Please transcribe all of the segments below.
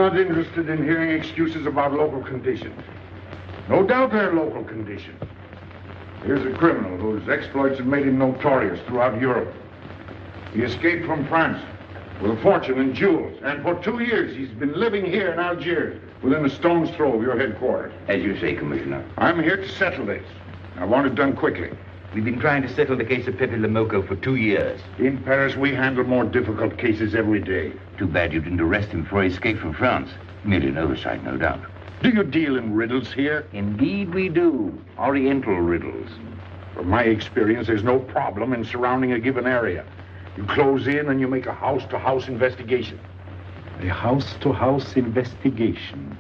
not interested in hearing excuses about local conditions. No doubt they're local conditions. Here's a criminal whose exploits have made him notorious throughout Europe. He escaped from France with a fortune in jewels, and for 2 years he's been living here in Algiers, within a stone's throw of your headquarters. As you say, Commissioner. I'm here to settle this. I want it done quickly. We've been trying to settle the case of Pépé le Moko for 2 years. In Paris, we handle more difficult cases every day. Too bad you didn't arrest him before he escaped from France. Merely an oversight, no doubt. Do you deal in riddles here? Indeed we do. Oriental riddles. From my experience, there's no problem in surrounding a given area. You close in and you make a house-to-house investigation. A house-to-house investigation.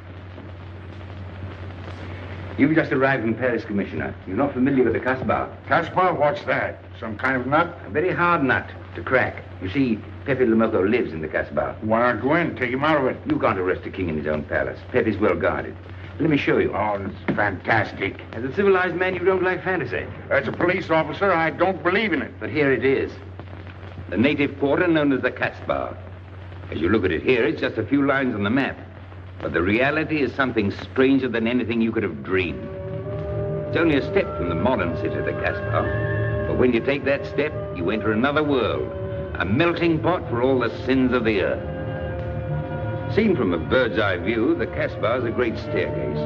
You've just arrived in Paris, Commissioner. You're not familiar with the Casbah. Casbah? What's that? Some kind of nut? A very hard nut to crack. You see, Pépé le Moko lives in the Casbah. Why not go in? Take him out of it. You can't arrest a king in his own palace. Pépé's well guarded. Let me show you. Oh, it's fantastic. As a civilized man, you don't like fantasy. As a police officer, I don't believe in it. But here it is. The native quarter known as the Casbah. As you look at it here, it's just a few lines on the map. But the reality is something stranger than anything you could have dreamed. It's only a step from the modern city, the Casbah. But when you take that step, you enter another world. A melting pot for all the sins of the earth. Seen from a bird's eye view, the Casbah is a great staircase.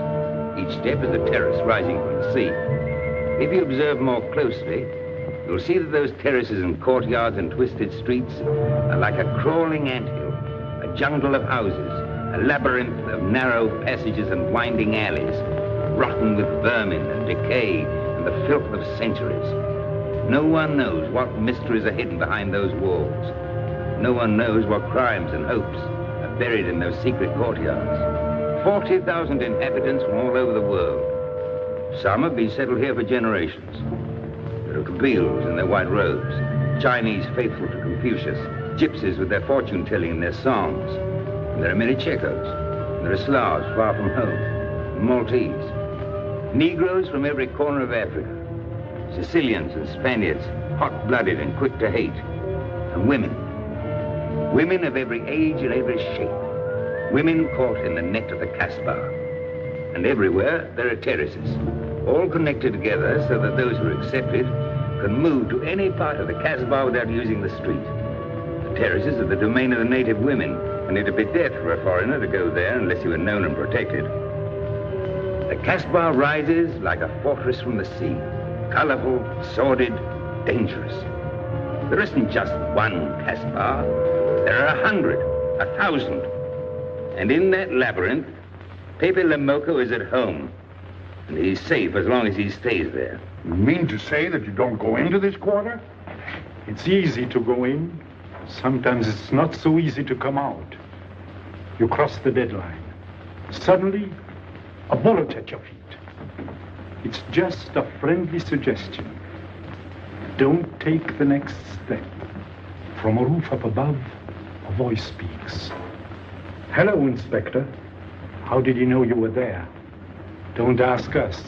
Each step is a terrace rising from the sea. If you observe more closely, you'll see that those terraces and courtyards and twisted streets are like a crawling anthill, a jungle of houses, a labyrinth of narrow passages and winding alleys, rotten with vermin and decay and the filth of centuries. No one knows what mysteries are hidden behind those walls. No one knows what crimes and hopes are buried in those secret courtyards. 40,000 inhabitants from all over the world. Some have been settled here for generations. There are Kabyles in their white robes, Chinese faithful to Confucius, gypsies with their fortune-telling and their songs. And there are many Checos. There are Slavs far from home, Maltese. Negroes from every corner of Africa. Sicilians and Spaniards, hot-blooded and quick to hate. And women. Women of every age and every shape. Women caught in the net of the Casbah. And everywhere there are terraces, all connected together so that those who are accepted can move to any part of the Casbah without using the street. The terraces are the domain of the native women, and it'd be death for a foreigner to go there unless he were known and protected. The Casbah rises like a fortress from the sea, colorful, sordid, dangerous. There isn't just one Casbah. There are 100, 1,000. And in that labyrinth, Pépé le Moko is at home. And he's safe as long as he stays there. You mean to say that you don't go into this quarter? It's easy to go in. Sometimes it's not so easy to come out. You cross the deadline. Suddenly, a bullet at your feet. It's just a friendly suggestion. Don't take the next step. From a roof up above, a voice speaks. Hello, Inspector. How did you know you were there? Don't ask us.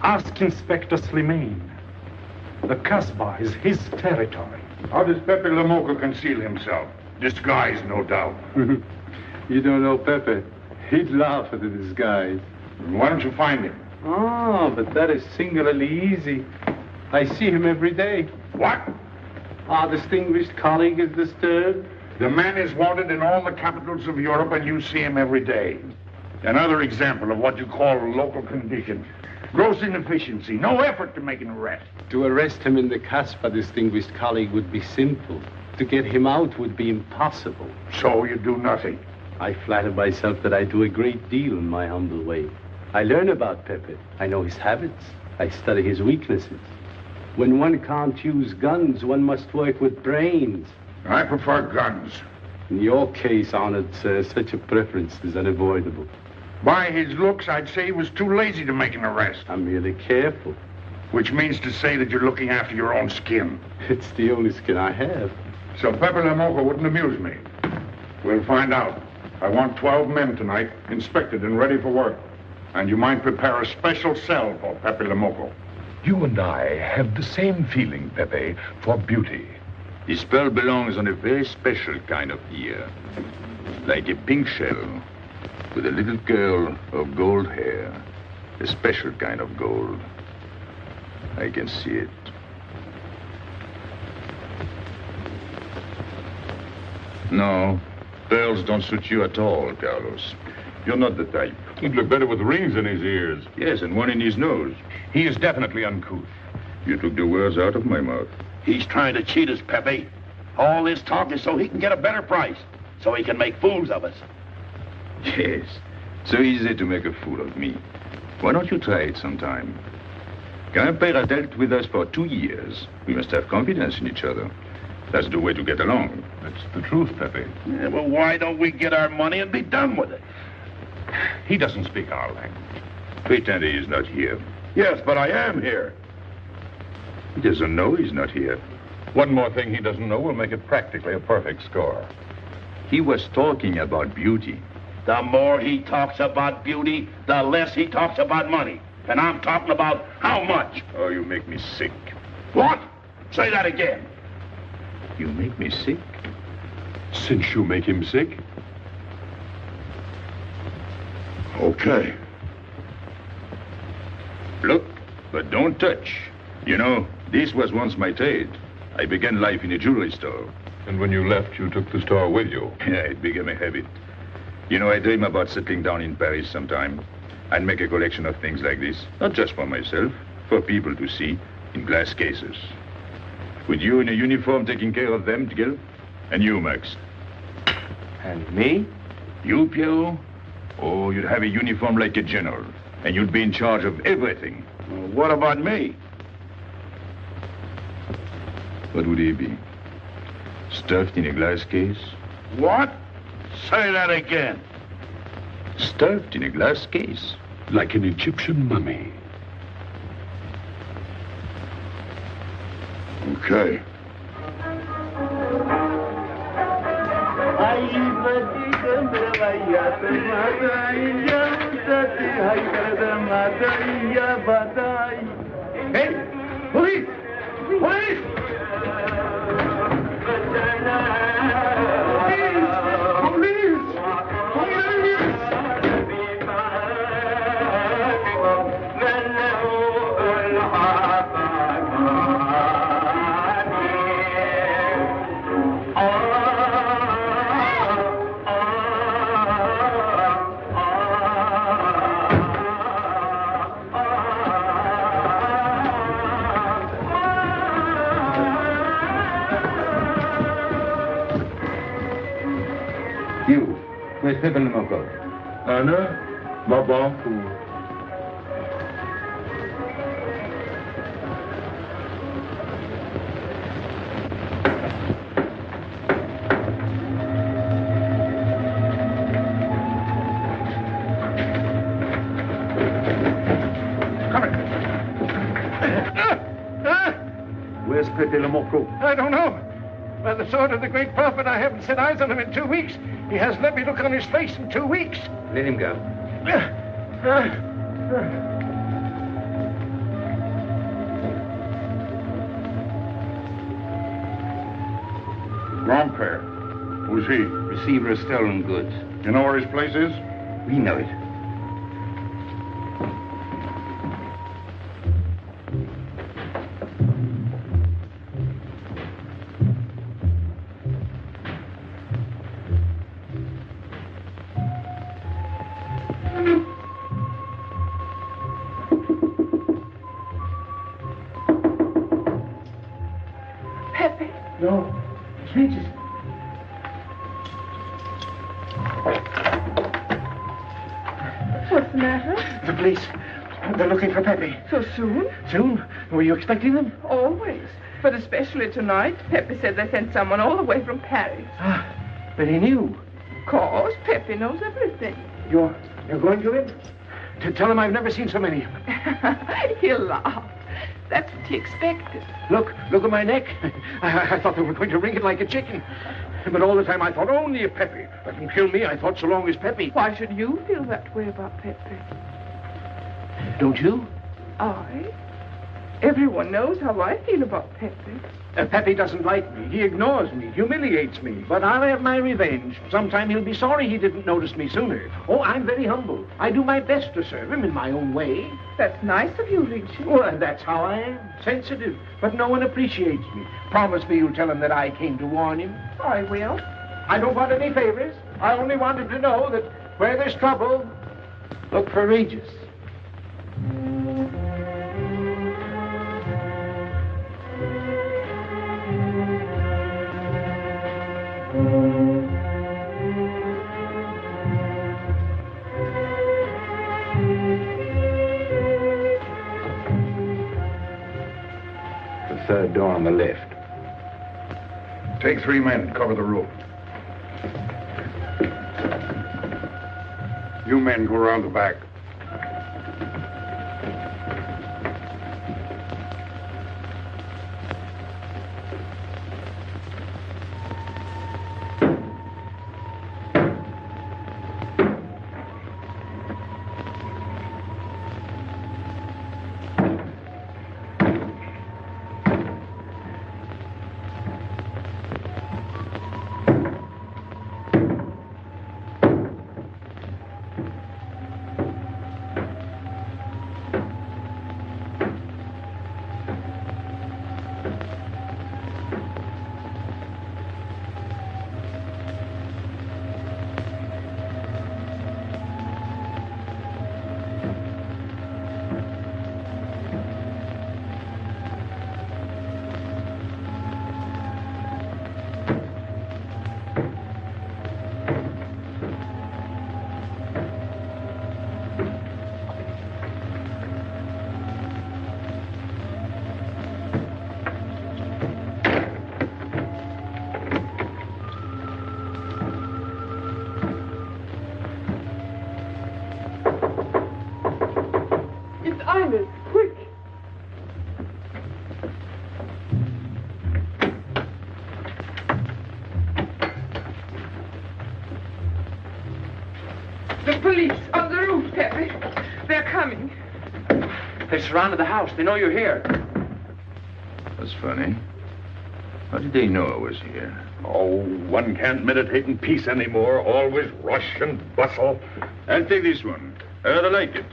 Ask Inspector Slimane. The Casbah is his territory. How does Pépé le Moko conceal himself? Disguised, no doubt. You don't know Pépé. He'd laugh at the disguise. Why don't you find him? Oh, but that is singularly easy. I see him every day. What? Our distinguished colleague is disturbed. The man is wanted in all the capitals of Europe, and you see him every day. Another example of what you call local conditions. Gross inefficiency, no effort to make an arrest. To arrest him in the Casbah, distinguished colleague, would be simple. To get him out would be impossible. So you do nothing. I flatter myself that I do a great deal in my humble way. I learn about Pépé. I know his habits. I study his weaknesses. When one can't use guns, one must work with brains. I prefer guns. In your case, honored sir, such a preference is unavoidable. By his looks, I'd say he was too lazy to make an arrest. I'm merely careful. Which means to say that you're looking after your own skin. It's the only skin I have. So Pépé le Moko wouldn't amuse me. We'll find out. I want 12 men tonight, inspected and ready for work. And you might prepare a special cell for Pépé le Moko. You and I have the same feeling, Pépé, for beauty. This pearl belongs on a very special kind of ear. like a pink shell, with a little curl of gold hair, a special kind of gold. I can see it. No, pearls don't suit you at all, Carlos. You're not the type. He'd look better with rings in his ears. Yes, and one in his nose. He is definitely uncouth. You took the words out of my mouth. He's trying to cheat us, Pepe. All this talk is so he can get a better price, so he can make fools of us. Yes, so easy to make a fool of me. Why don't you try it sometime? Grandpère has dealt with us for 2 years. We must have confidence in each other. That's the way to get along. That's the truth, Pepe. Yeah, well, why don't we get our money and be done with it? He doesn't speak our language. Pretend he is not here. Yes, but I am here. He doesn't know he's not here. One more thing he doesn't know will make it practically a perfect score. He was talking about beauty. The more he talks about beauty, the less he talks about money. And I'm talking about how much. Oh, you make me sick. What? Say that again. You make me sick? Since you make him sick? Okay. Look, but don't touch. You know, this was once my trade. I began life in a jewelry store. And when you left, you took the store with you. Yeah, it became a habit. You know, I dream about settling down in Paris sometime. I'd make a collection of things like this. Not just for myself, for people to see, in glass cases. With you in a uniform taking care of them, Gil? And you, Max? And me? You, Pierrot? Oh, you'd have a uniform like a general. And you'd be in charge of everything. Well, what about me? What would he be? Stuffed in a glass case? What? Say that again. Stuffed in a glass case. Like an Egyptian mummy. Okay. Hey! Police! Police! You, where's Pépé le Moko? Anna, Babanku. Where's Pépé le Moko? I don't know. By the sword of the great prophet, I haven't set eyes on him in 2 weeks. He hasn't let me look on his face in 2 weeks. Let him go. Grandpère. Who's he? Receiver of stolen goods. You know where his place is? We know it. No, strangers. What's the matter? The police. They're looking for Pepe. So soon? Soon? Were you expecting them? Always. But especially tonight. Pepe said they sent someone all the way from Paris. Ah, but he knew. Of course, Pepe knows everything. You're going to him? To tell him I've never seen so many. He'll laugh. That's what he expected. Look at my neck. I thought they were going to wring it like a chicken. But all the time I thought only of Pepe. Let him kill me, I thought, so long as Pepe. Why should you feel that way about Pepe? Don't you? I? Everyone knows how I feel about Pepe. Pepe doesn't like me. He ignores me, humiliates me. But I'll have my revenge. Sometime he'll be sorry he didn't notice me sooner. Oh, I'm very humble. I do my best to serve him in my own way. That's nice of you, Richard. Well, that's how I am. Sensitive. But no one appreciates me. Promise me you'll tell him that I came to warn him. I will. I don't want any favors. I only want him to know that where there's trouble, look for Regis. The third door on the left. Take 3 men, cover the roof. You men go around the back. They surrounded the house. They know you're here. That's funny. How did they know I was here? Oh, one can't meditate in peace anymore. Always rush and bustle. I'll take this one. I rather like it.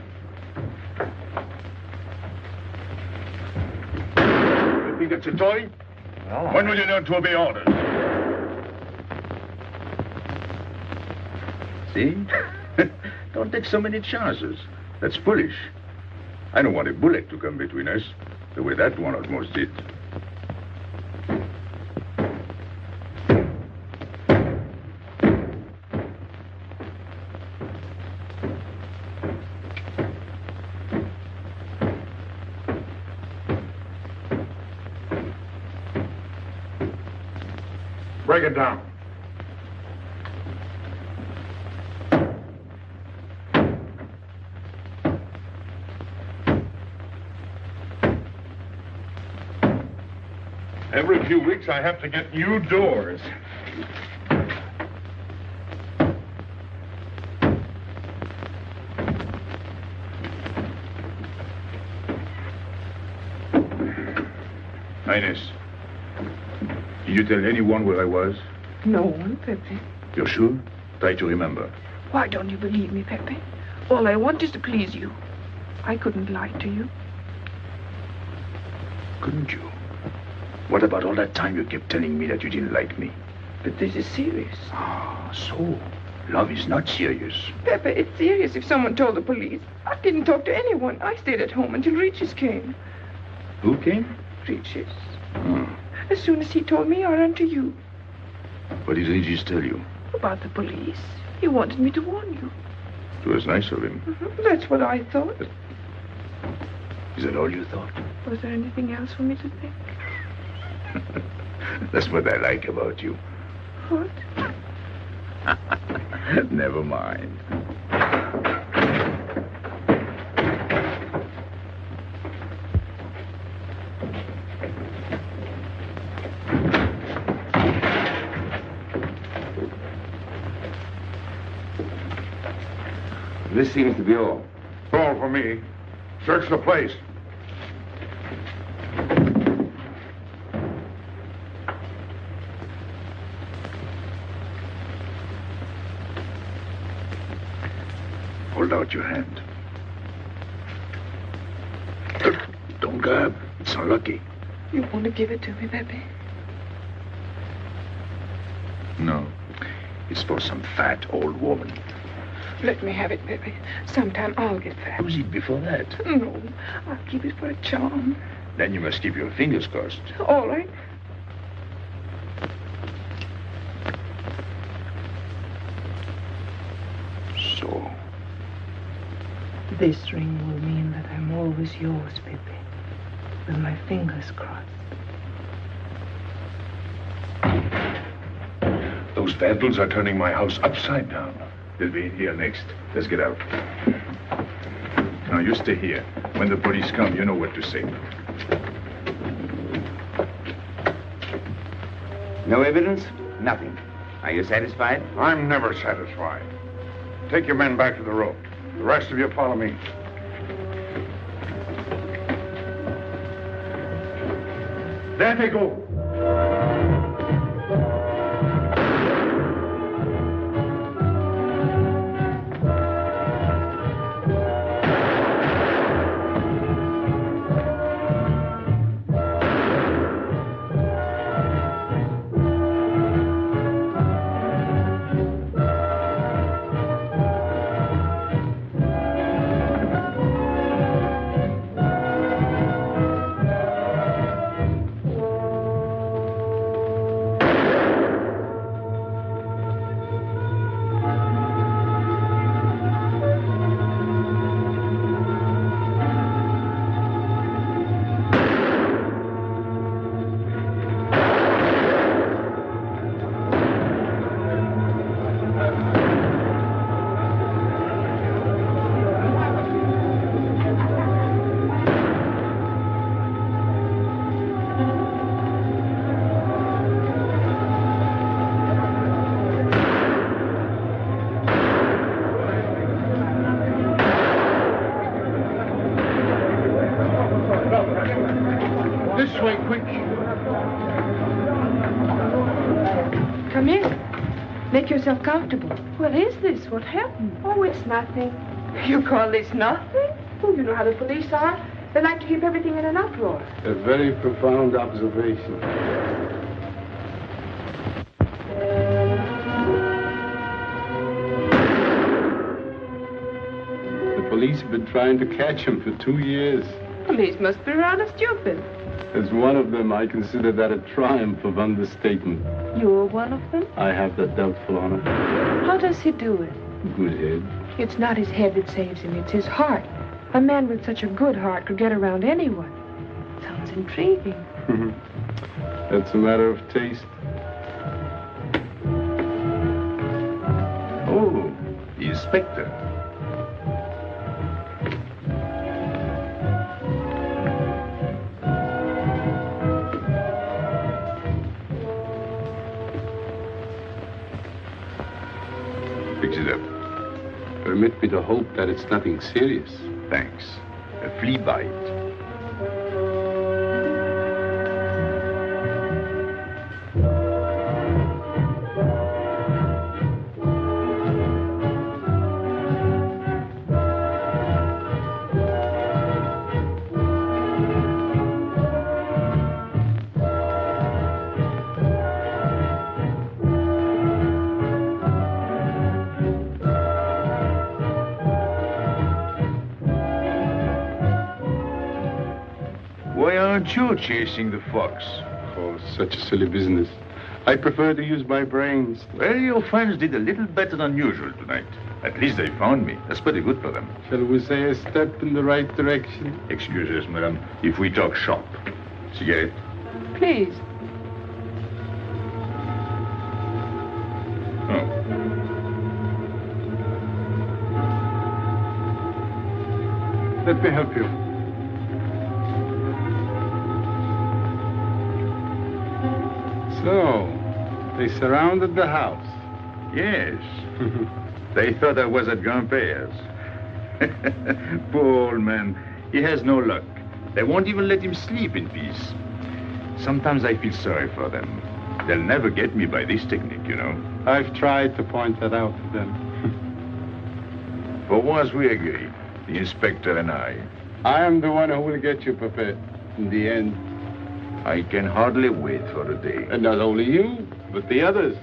You think it's a toy? Oh. When will you learn to obey orders? See? Don't take so many chances. That's foolish. I don't want a bullet to come between us, the way that one almost did. Break it down. Every few weeks, I have to get new doors. Highness, did you tell anyone where I was? No one, Pepe. You're sure? Try to remember. Why don't you believe me, Pepe? All I want is to please you. I couldn't lie to you. Couldn't you? What about all that time you kept telling me that you didn't like me? But this is serious. Ah, so love is not serious. Pepe, it's serious if someone told the police. I didn't talk to anyone. I stayed at home until Regis came. Who came? Regis. Hmm. As soon as he told me, I ran to you. What did Regis tell you? About the police. He wanted me to warn you. It was nice of him. That's what I thought. Is that all you thought? Was there anything else for me to think? That's what I like about you. What? Never mind. This seems to be all. All for me. Search the place. about your hand. Don't grab. It's unlucky. You want to give it to me, Pépé? No. It's for some fat old woman. Let me have it, Pépé. Sometime I'll get fat. Use it before that. No, I'll keep it for a charm. Then you must keep your fingers crossed. All right. So. This ring will mean that I'm always yours, Pépé. With my fingers crossed. Those vandals are turning my house upside down. They'll be in here next. Let's get out. Now, you stay here. When the police come, you know what to say. No evidence? Nothing. Are you satisfied? I'm never satisfied. Take your men back to the road. The rest of you follow me. There they go. Come in. Make yourself comfortable. What is this? What happened? Oh, it's nothing. You call this nothing? Oh, you know how the police are. They like to keep everything in an uproar. A very profound observation. The police have been trying to catch him for 2 years. Police must be rather stupid. As one of them, I consider that a triumph of understatement. You're one of them? I have that doubtful honor. How does he do it? Good head. It's not his head that saves him, it's his heart. A man with such a good heart could get around anyone. Sounds intriguing. That's a matter of taste. Oh, the inspector. Fix it up. Permit me to hope that it's nothing serious. Thanks. A flea bite. Why aren't you chasing the fox? Oh, such a silly business. I prefer to use my brains. Well, your friends did a little better than usual tonight. At least they found me. That's pretty good for them. Shall we say a step in the right direction? Excuse us, madam, if we talk shop. Cigarette? Please. Oh. Let me help you. So, they surrounded the house. Yes. They thought I was at Grandpère's. Poor old man. He has no luck. They won't even let him sleep in peace. Sometimes I feel sorry for them. They'll never get me by this technique, you know. I've tried to point that out to them. For once we agree, the inspector and I. I am the one who will get you, Pépé, in the end. I can hardly wait for the day. And not only you, but the others.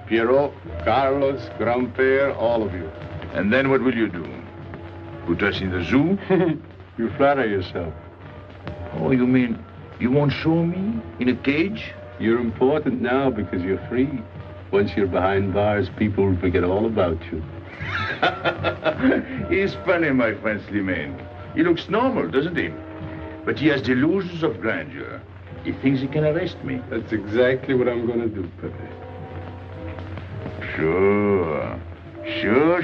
Pierrot, Carlos, Grandpère, all of you. And then what will you do? Put us in the zoo? You flatter yourself. Oh, you mean you won't show me in a cage? You're important now because you're free. Once you're behind bars, people will forget all about you. He's funny, my friend Slimane. He looks normal, doesn't he? But he has delusions of grandeur. He thinks he can arrest me. That's exactly what I'm going to do, Pépé. Sure. Sure.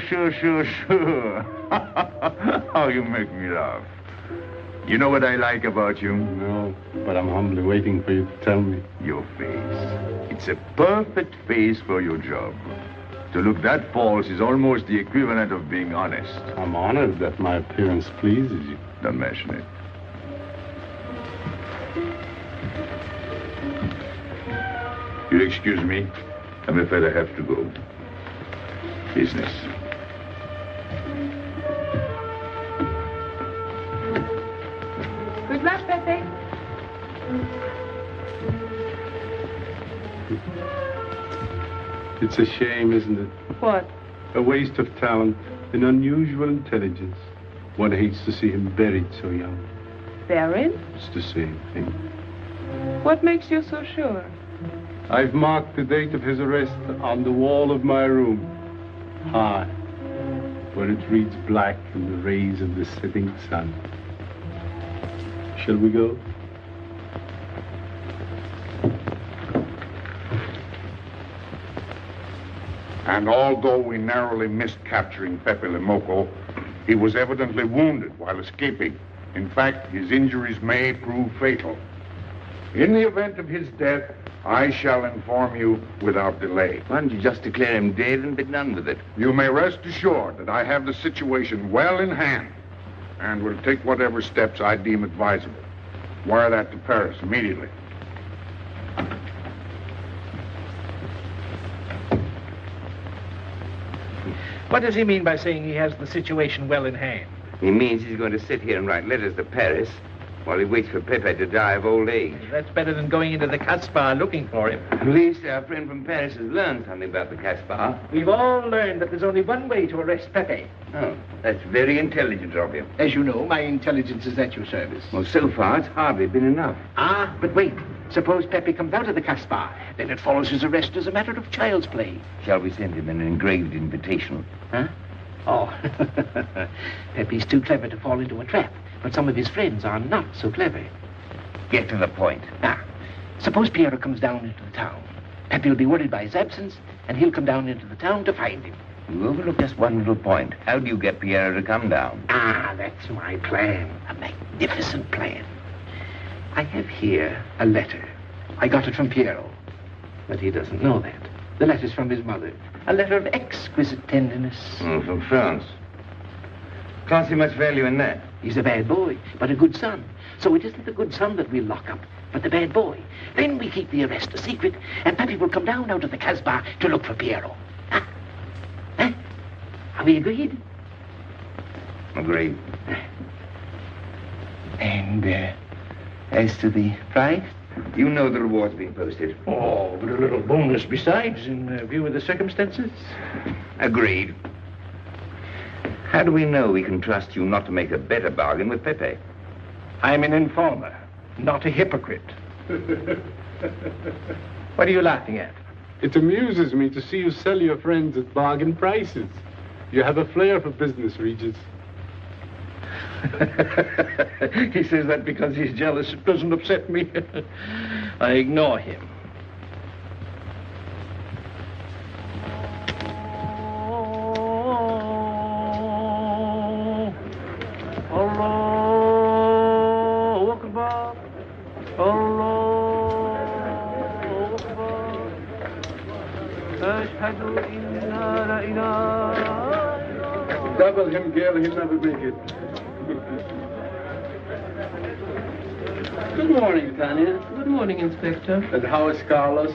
How you make me laugh. You know what I like about you? No, but I'm humbly waiting for you to tell me. Your face. It's a perfect face for your job. To look that false is almost the equivalent of being honest. I'm honored that my appearance pleases you. Don't mention it. You'll excuse me. I'm afraid I have to go. Business. Good luck, Pépé. It's a shame, isn't it? What? A waste of talent, an unusual intelligence. One hates to see him buried so young. Buried? It's the same thing. What makes you so sure? I've marked the date of his arrest on the wall of my room. High, where it reads black in the rays of the setting sun. Shall we go? And although we narrowly missed capturing Pépé le Moko, he was evidently wounded while escaping. In fact, his injuries may prove fatal. In the event of his death, I shall inform you without delay. Why don't you just declare him dead and be done with it? You may rest assured that I have the situation well in hand and will take whatever steps I deem advisable. Wire that to Paris immediately. What does he mean by saying he has the situation well in hand? He means he's going to sit here and write letters to Paris while he waits for Pépé to die of old age. That's better than going into the Casbah looking for him. At least our friend from Paris has learned something about the Casbah. We've all learned that there's only one way to arrest Pépé. Oh, that's very intelligent of you. As you know, my intelligence is at your service. Well, so far, it's hardly been enough. Ah, but wait. Suppose Pépé comes out of the Casbah. Then it follows his arrest as a matter of child's play. Shall we send him an engraved invitation? Huh? Oh, Pépé's too clever to fall into a trap. But some of his friends are not so clever. Get to the point. Now, suppose Pierrot comes down into the town. Pépé will be worried by his absence, and he'll come down into the town to find him. You overlook just one little point. How do you get Pierrot to come down? Ah, that's my plan. A magnificent plan. I have here a letter. I got it from Pierrot. But he doesn't know that. The letter's from his mother. A letter of exquisite tenderness. From France. Can't see much value in that. He's a bad boy, but a good son. So it isn't the good son that we'll lock up, but the bad boy. Then we keep the arrest a secret, and Pépé will come down out of the Casbah to look for Pierrot. Huh? Huh? Are we agreed? Agreed. And, as to the prize? You know the reward's been posted. Oh, but a little bonus besides, in view of the circumstances. Agreed. How do we know we can trust you not to make a better bargain with Pépé? I'm an informer, not a hypocrite. What are you laughing at? It amuses me to see you sell your friends at bargain prices. You have a flair for business, Regis. He says that because he's jealous. It doesn't upset me. I ignore him. Allahu Akbar. Allahu Akbar. Ashhadu inna la ilaha. Double him, girl, he'll never make it. Good morning, Tanya. Good morning, Inspector. And how is Carlos?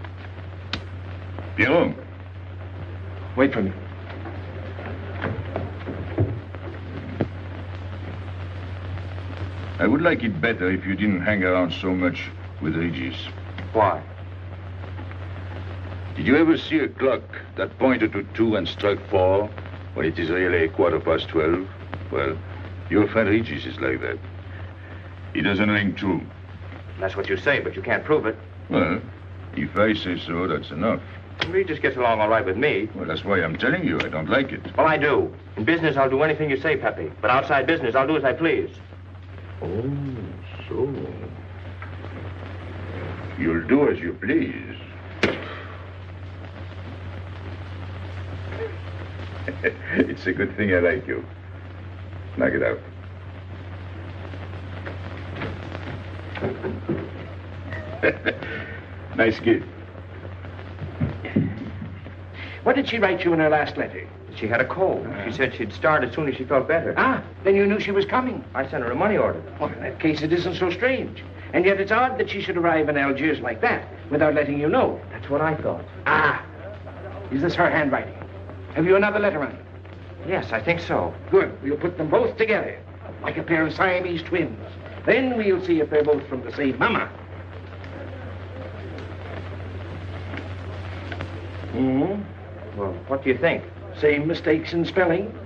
Pierrot. Wait for me. I would like it better if you didn't hang around so much with Regis. Why? Did you ever see a clock that pointed to 2 and struck 4 when it is really 12:15? Well, your friend Regis is like that. He doesn't ring true. That's what you say, but you can't prove it. Well, if I say so, that's enough. Regis gets along all right with me. Well, that's why I'm telling you I don't like it. Well, I do. In business, I'll do anything you say, Pepe. But outside business, I'll do as I please. Oh, so. You'll do as you please. It's a good thing I like you. Knock it out. Nice gift. What did she write you in her last letter? She had a cold. She said she'd start as soon as she felt better. Ah, then you knew she was coming. I sent her a money order. Well, in that case, it isn't so strange. And yet it's odd that she should arrive in Algiers like that without letting you know. That's what I thought. Ah, is this her handwriting? Have you another letter on it? Yes, I think so. Good. We'll put them both together, like a pair of Siamese twins. Then we'll see if they're both from the same mama. Well, what do you think? Same mistakes in spelling.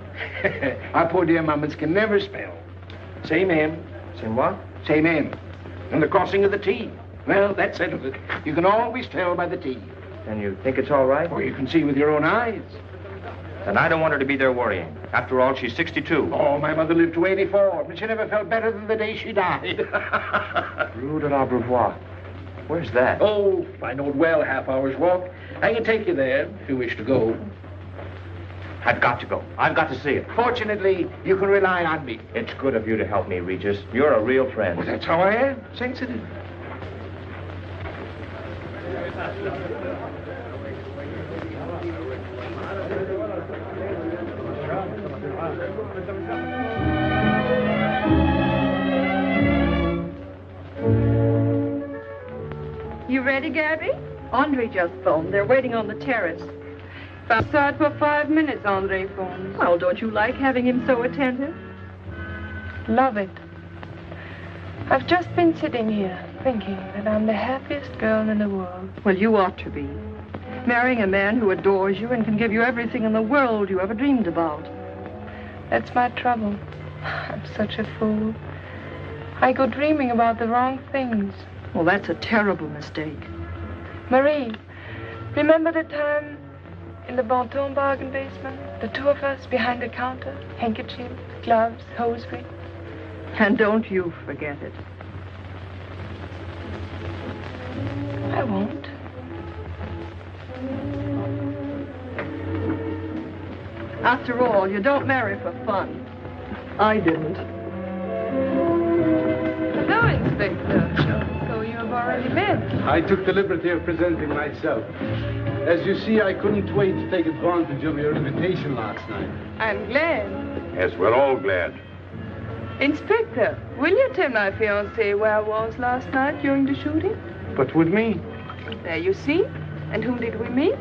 Our poor dear mamas can never spell. Same M. Same what? Same M. And the crossing of the T. Well, that settles it. You can always tell by the T. And you think it's all right? Or you can see with your own eyes. Then I don't want her to be there worrying. After all, she's 62. Oh, my mother lived to 84, but she never felt better than the day she died. Rue de l'Abreuvoir. Where's that? Oh, fine old well, half-hour's walk. I can take you there if you wish to go. I've got to go. I've got to see it. Fortunately, you can rely on me. It's good of you to help me, Regis. You're a real friend. Well, that's how I am. Sensitive. You ready, Gabby? Andre just phoned. They're waiting on the terrace. Outside for 5 minutes, Andre phones. Well, don't you like having him so attentive? Love it. I've just been sitting here thinking that I'm the happiest girl in the world. Well, you ought to be. Marrying a man who adores you and can give you everything in the world you ever dreamed about. That's my trouble. I'm such a fool. I go dreaming about the wrong things. Well, that's a terrible mistake. Marie, remember the time in the Bonton bargain basement? The two of us behind the counter, handkerchiefs, gloves, hosiery. And don't you forget it. I won't. After all, you don't marry for fun. I didn't. Hello, Inspector. So you have already met. I took the liberty of presenting myself. As you see, I couldn't wait to take advantage of your invitation last night. I'm glad. Yes, we're all glad. Inspector, will you tell my fiancé where I was last night during the shooting? But with me? There you see. And whom did we meet?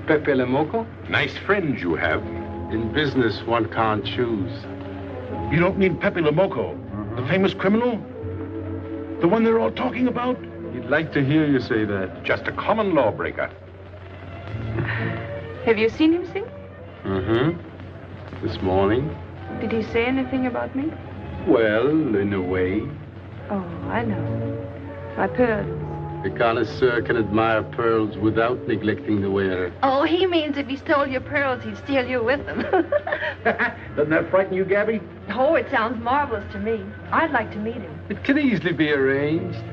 Pépé le Moko? Nice friends you have. In business, one can't choose. You don't mean Pépé le Moko, the famous criminal? The one they're all talking about? He'd like to hear you say that. Just a common lawbreaker. Have you seen him sing? Mm-hmm. This morning. Did he say anything about me? Well, in a way. Oh, I know. My pearls. The connoisseur can admire pearls without neglecting the wearer. Oh, he means if he stole your pearls, he'd steal you with them. Doesn't that frighten you, Gabby? Oh, it sounds marvelous to me. I'd like to meet him. It can easily be arranged.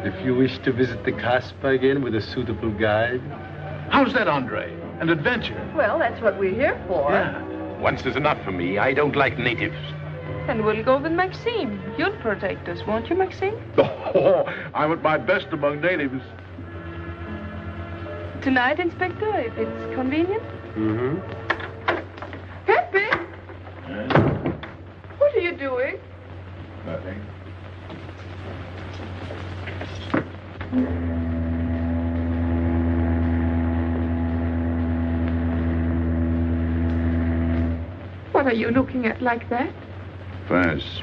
If you wish to visit the Casbah again with a suitable guide. How's that, Andre? An adventure? Well, that's what we're here for. Yeah. Once is enough for me. I don't like natives. And we'll go with Maxime. You'll protect us, won't you, Maxime? Oh, I'm at my best among natives. Tonight, Inspector, if it's convenient. Mm-hmm. Pepe! What are you doing? Nothing. are you looking at like that? France.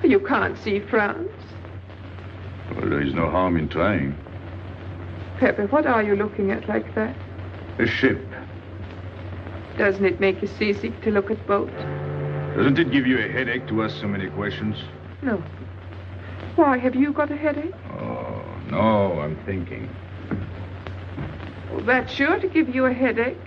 You can't see France. Well, there is no harm in trying. Pépé, what are you looking at like that? A ship. Doesn't it make you seasick to look at boats? Doesn't it give you a headache to ask so many questions? No. Why, have you got a headache? Oh, no, I'm thinking. Well, that's sure to give you a headache.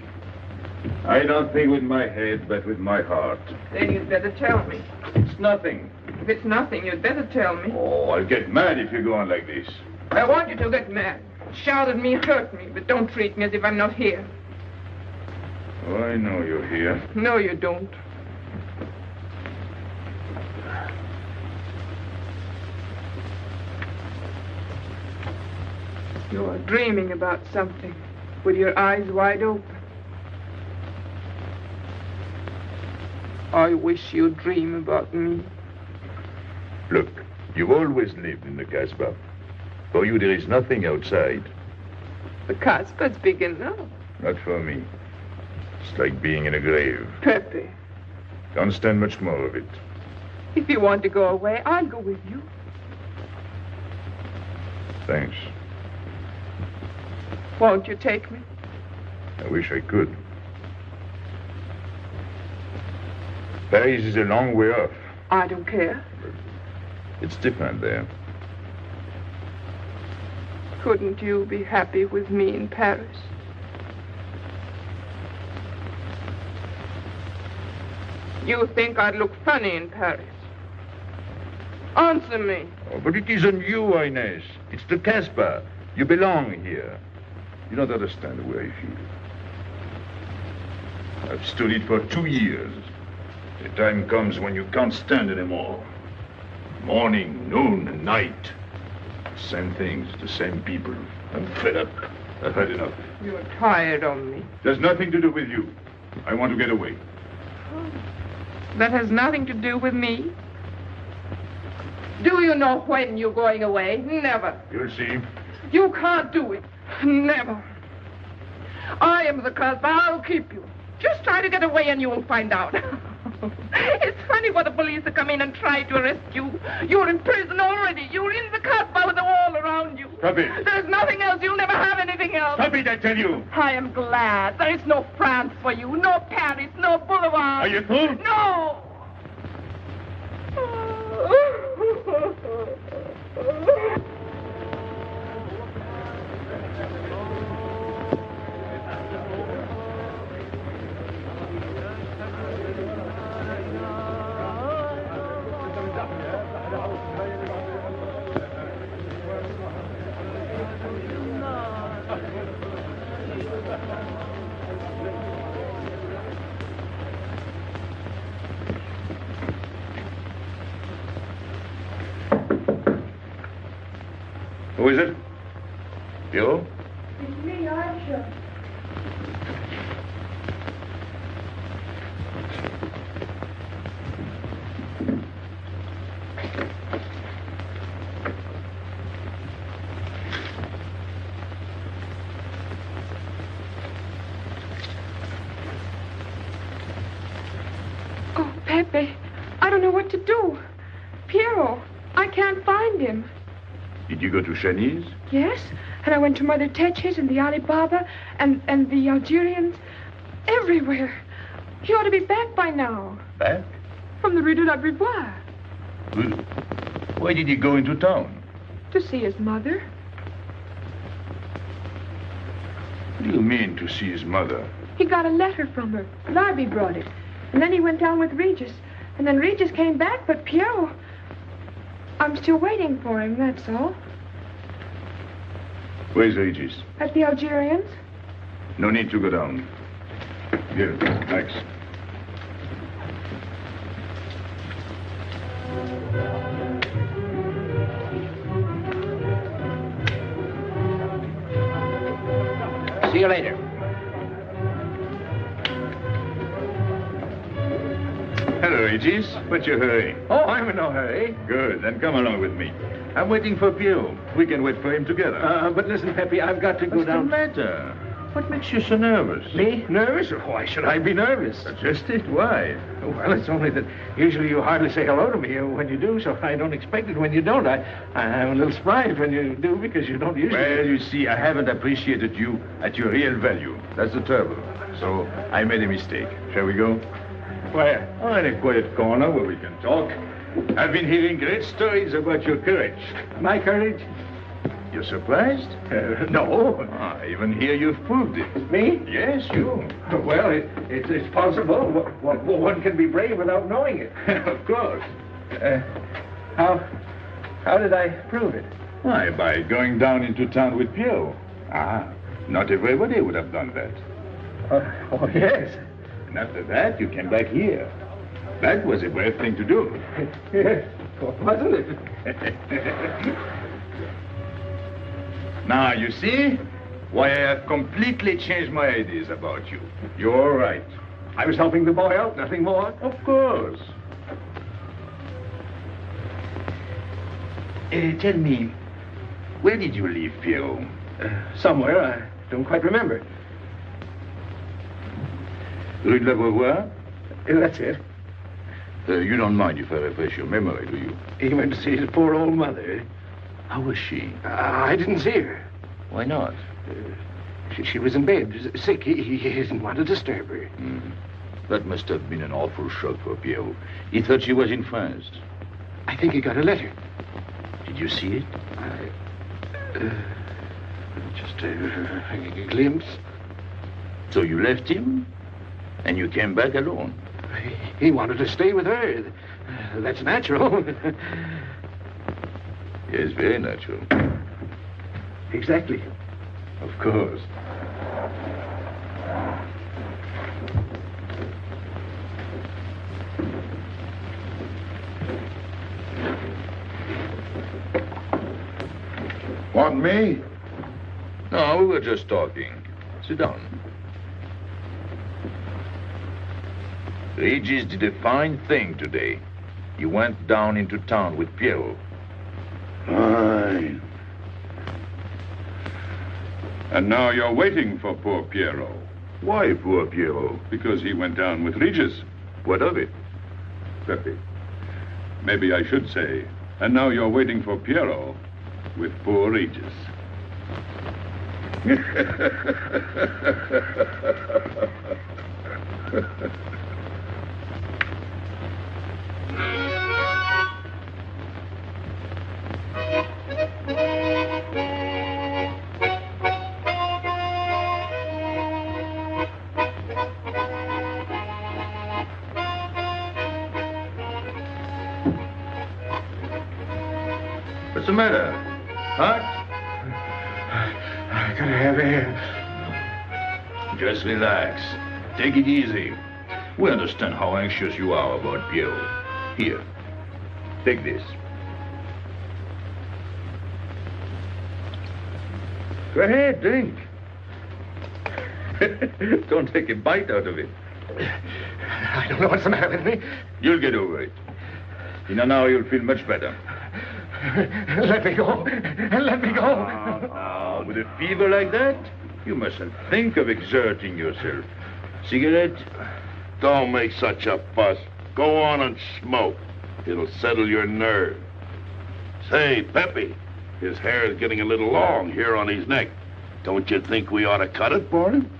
I don't think with my head, but with my heart. Then you'd better tell me. It's nothing. If it's nothing, you'd better tell me. Oh, I'll get mad if you go on like this. I want you to get mad. Shout at me, hurt me, but don't treat me as if I'm not here. Oh, I know you're here. No, you don't. You're dreaming about something with your eyes wide open. I wish you'd dream about me. Look, you've always lived in the Casbah. For you, there is nothing outside. The Casbah's big enough. Not for me. It's like being in a grave. Pépé, Can't stand much more of it. if you want to go away, I'll go with you. Thanks. Won't you take me? I wish I could. Paris is a long way off. I don't care. It's different there. Couldn't you be happy with me in Paris? You think I'd look funny in Paris? Answer me. Oh, but it isn't you, Inez. It's the Casbah. You belong here. You don't understand the way I feel. I've stood it for 2 years. The time comes when you can't stand anymore. Morning, noon, and night. Same things, the same people. I'm fed up. I've had enough. You're tired of me. There's nothing to do with you. I want to get away. That has nothing to do with me. Do you know when you're going away? Never. You'll see. You can't do it. Never. I am the Casbah. I'll keep you. Just try to get away and you'll find out. It's funny what the police have come in and tried to arrest you. You're in prison already. You're in the Casbah with the wall around you. Stop it. There's nothing else. You'll never have anything else. Stop it, I tell you. I am glad. There is no France for you. No Paris. No Boulevard. Are you through? No. Who is it? You? It's me, Aisha. Oh, Pépé, I don't know what to do. Piero, I can't find him. Did you go to Chinese? Yes, and I went to Mother Tetch's and the Alibaba and the Algerians. Everywhere. He ought to be back by now. Back? From the Rue de la Brivoire. Why did he go into town? To see his mother. What do you mean, to see his mother? He got a letter from her. Larby brought it. And then he went down with Regis. And then Regis came back, but Piero... I'm still waiting for him, that's all. Where's Regis? At the Algerians. No need to go down. Here, thanks. See you later. Hello, Regis. What's your hurry? Oh, I'm in no hurry. Good, then come along with me. I'm waiting for Piero. We can wait for him together. But listen, Pepe, I've got to go What's down. the matter? What makes you so nervous? Me? Nervous? Why should I be nervous? Just it. Why? Well, it's only that usually you hardly say hello to me when you do, so I don't expect it when you don't. I'm a little surprised when you do because you don't usually... Well, you see, I haven't appreciated you at your real value. That's the trouble. So I made a mistake. Shall we go? Where? Oh, in a quiet corner where we can talk. I've been hearing great stories about your courage. My courage? You're surprised? No. I even hear you've proved it. Me? Yes, you. Well, it's possible. One can be brave without knowing it. Of course. How did I prove it? Why, by going down into town with Pierrot. Not everybody would have done that. Oh, yes. And after that, you came back here. That was a brave thing to do. Yes, wasn't it? Now, you see why I have completely changed my ideas about you. You're all right. I was helping the boy out, nothing more. Of course. Tell me, where did you leave Pierrot? Somewhere, I don't quite remember. Rue de l'Abreuvoir? That's it. You don't mind if I refresh your memory, do you? He went to see his poor old mother. How was she? I didn't see her. Why not? She was in bed, sick. He didn't want to disturb her. That must have been an awful shock for Pierrot. He thought she was in France. I think he got a letter. Did you see it? Just a glimpse. So you left him, and you came back alone? He wanted to stay with her. That's natural. Yes, very natural. Exactly. Of course. Want me? No, we were just talking. Sit down. Regis did a fine thing today. You went down into town with Pierrot. Fine. And now you're waiting for poor Pierrot. Why poor Pierrot? Because he went down with Regis. What of it? Pepe, maybe I should say, and now you're waiting for Pierrot with poor Regis. What's the matter? Huh? I gotta have air. Just relax. Take it easy. We understand how anxious you are about Pierrot. Here, take this. Go ahead, drink. Don't take a bite out of it. I don't know what's the matter with me. You'll get over it. In an hour, you'll feel much better. Let me go. Let me go. Now, with a fever like that, you mustn't think of exerting yourself. Cigarette? Don't make such a fuss. Go on and smoke. It'll settle your nerve. Say, Pepe, his hair is getting a little long here on his neck. Don't you think we ought to cut it for him?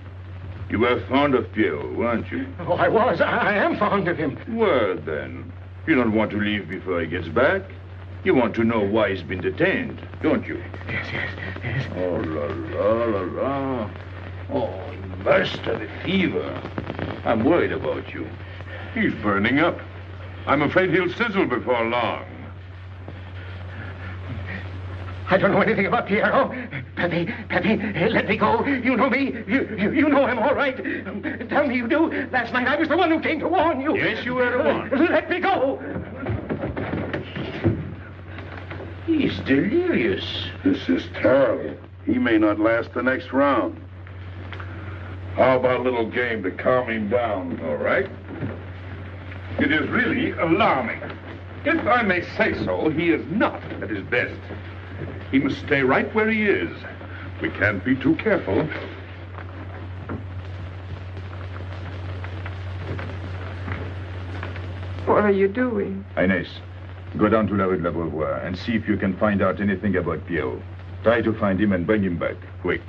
You were fond of Pierrot, weren't you? Oh, I was. I am fond of him. Well, then, you don't want to leave before he gets back. You want to know why he's been detained, don't you? Yes. Oh, la, la. Oh, he must have a fever. I'm worried about you. He's burning up. I'm afraid he'll sizzle before long. I don't know anything about Pierrot. Pepe, let me go. You know me. You know him all right. Tell me you do. Last night I was the one who came to warn you. Yes, you were the one. Let me go. He's delirious. This is terrible. He may not last the next round. How about a little game to calm him down? All right. It is really alarming. If I may say so, he is not at his best. He must stay right where he is. We can't be too careful. are you doing? Inés, go down to la rue de la Beauvoir and see if you can find out anything about Pierrot. Try to find him and bring him back, quick.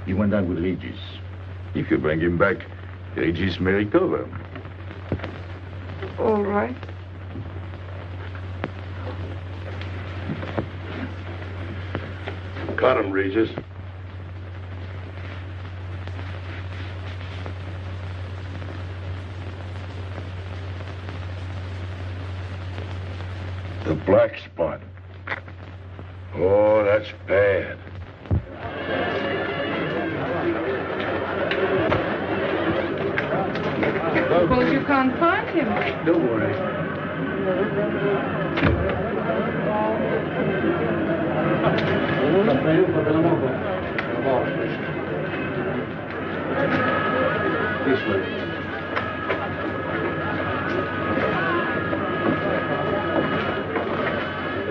He went down with Regis. If you bring him back, Regis may recover. All right. Cut him, Regis. The black spot. Oh, that's bad. Suppose you can't find him. Don't worry. This way.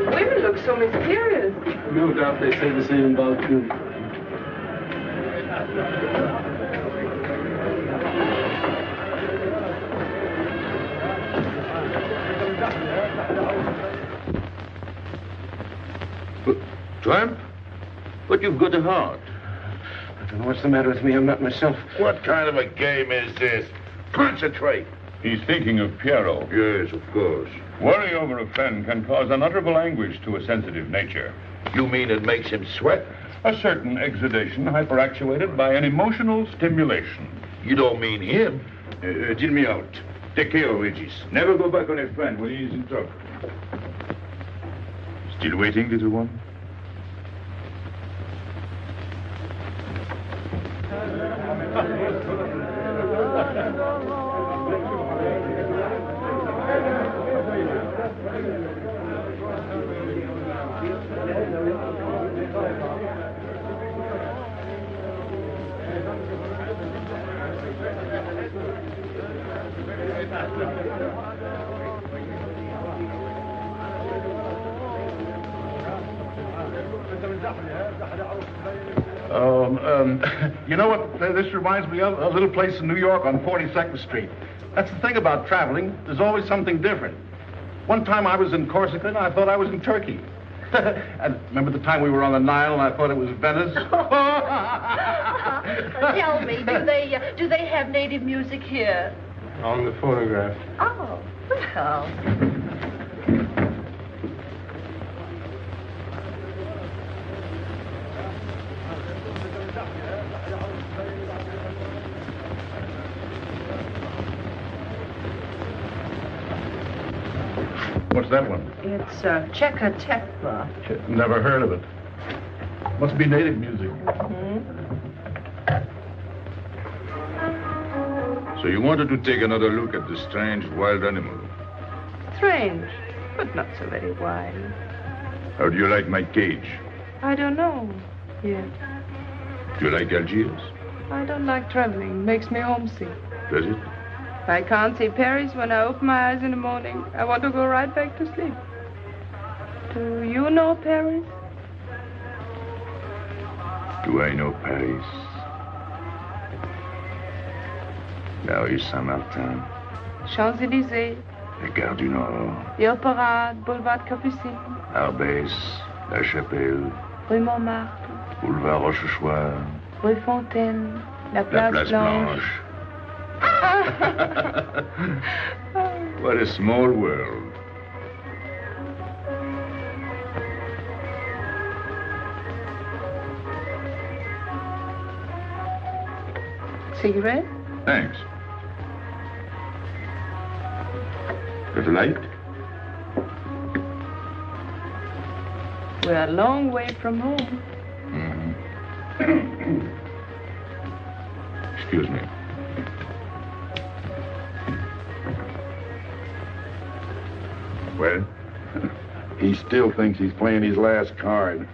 Women look so mysterious. No doubt they say the same about you. Tramp? But you've got a heart. I don't know what's the matter with me. I'm not myself. What kind of a game is this? Concentrate. He's thinking of Pierrot. Yes, of course. Worry over a friend can cause unutterable anguish to a sensitive nature. You mean it makes him sweat? A certain exudation hyperactuated by an emotional stimulation. You don't mean him? Deal me out. Take care of Regis. Never go back on a friend when he is in trouble. Still waiting, little one? You know what this reminds me of? A little place in New York on 42nd Street. That's the thing about traveling. There's always something different. One time I was in Corsica and I thought I was in Turkey. And remember the time we were on the Nile and I thought it was Venice? Tell me, do they have native music here? On the photograph. Oh, well. What's that one? It's Checa Tekla. Never heard of it. Must be native music. So you wanted to take another look at this strange wild animal. Strange, but not so very wild. How do you like my cage? I don't know yet. Do you like Algiers? I don't like traveling. Makes me homesick. Does it? I can't see Paris when I open my eyes in the morning. I want to go right back to sleep. Do you know Paris? Do I know Paris? La rue Saint-Martin. Champs-Élysées. La Gare du Nord. The Opera, Boulevard Capucine. Arbès. La Chapelle. Rue Montmartre. Boulevard Rochechouart. Rue Fontaine. La La Place, Place Blanche. Blanche. What a small world. Cigarette? Thanks. Got a light? We're a long way from home. Excuse me. Well? He still thinks he's playing his last card.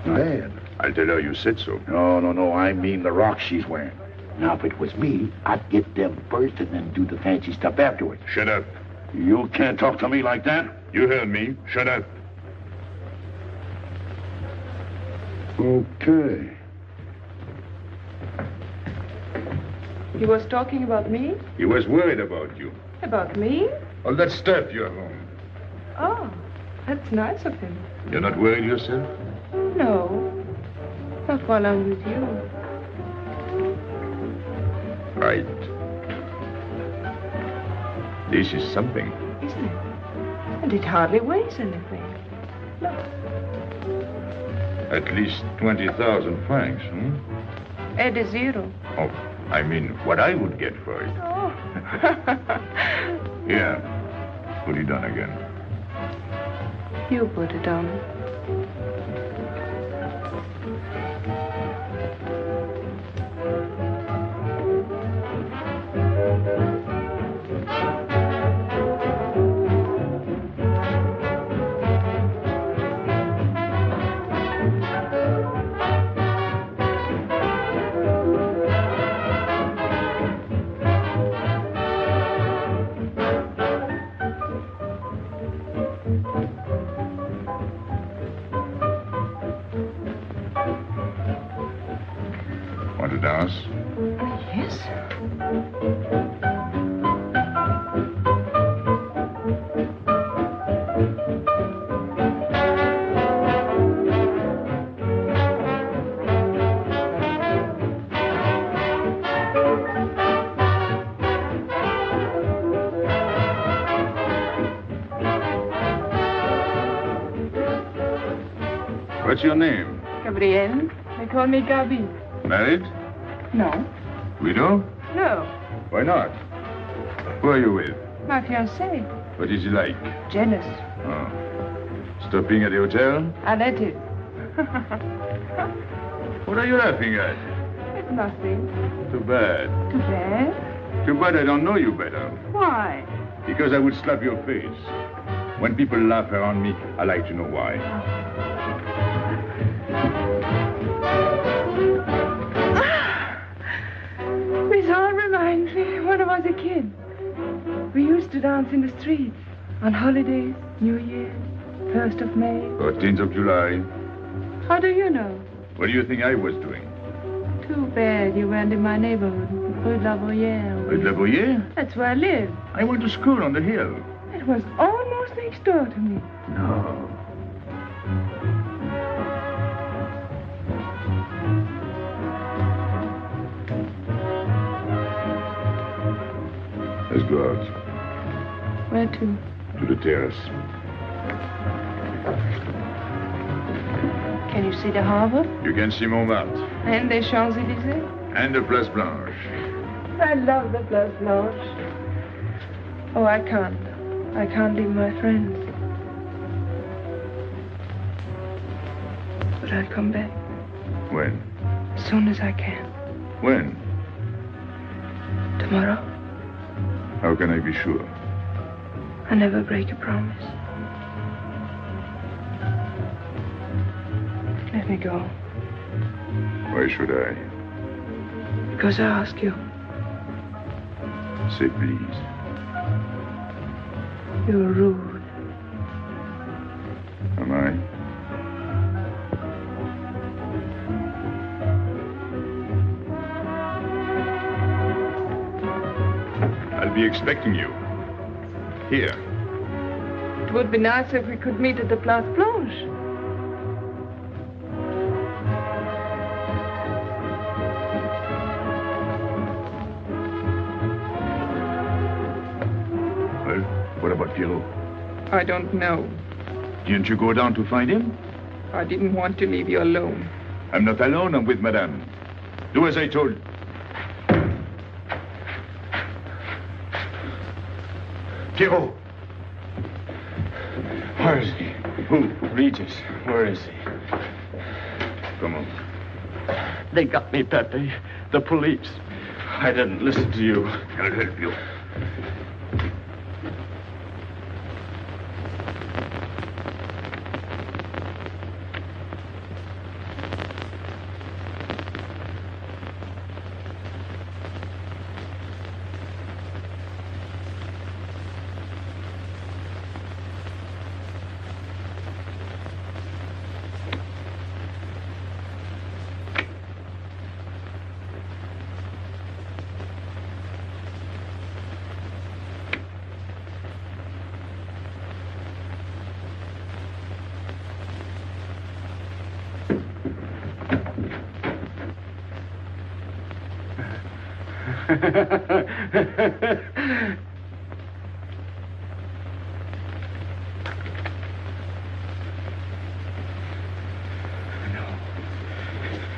Bad. I'll tell her you said so. No. I mean the rock she's wearing. Now, if it was me, I'd get them first and then do the fancy stuff afterwards. Shut up. You can't talk to me like that. You heard me. Shut up. Okay. He was talking about me? He was worried about you. About me? All that stuff you have on. Oh, that's nice of him. You're not worried yourself? No, not while I'm with you. Right. This is something. Isn't it? And it hardly weighs anything. Look. At least 20,000 francs, Add a zero. Oh, I mean, what I would get for it. Oh. Here, put it on again. You put it on. Want to dance? Yes. What's your name? Gabrielle. They call me Gabi. Married? No. Widow? No. Why not? Who are you with? My fiancé. What is he like? Jealous. Oh. Stopping at the hotel? I let him. What are you laughing at? It's nothing. Too bad. Too bad? Too bad I don't know you better. Why? Because I would slap your face. When people laugh around me, I like to know why. This all reminds me when I was a kid. We used to dance in the streets on holidays, New Year, 1st of May. 14th of July. How do you know? What do you think I was doing? Too bad you weren't in my neighborhood, Rue de la Bruyère. Rue de la Bruyère? That's where I live. I went to school on the hill. It was almost next door to me. No. Let's go out. Where to? To the terrace. Can you see the harbor? You can see Montmartre. And the Champs-Élysées? And the Place Blanche. I love the Place Blanche. Oh, I can't. I can't leave my friends. But I'll come back. When? As soon as I can. When? Tomorrow. How can I be sure? I never break a promise. Let me go. Why should I? Because I ask you. Say please. You're rude. Am I? I'll be expecting you. Here. It would be nice if we could meet at the Place Blanche. Well, what about Pierrot? I don't know. Didn't you go down to find him? I didn't want to leave you alone. I'm not alone, I'm with Madame. Do as I told. Pierrot! Where is he? Who? Regis. Where is he? Come on. They got me, Pepe. The police. I didn't listen to you. I'll help you.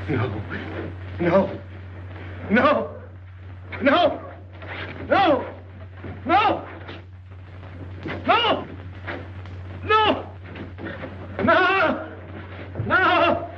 No. No. No. No. No. No. No. No. No. No.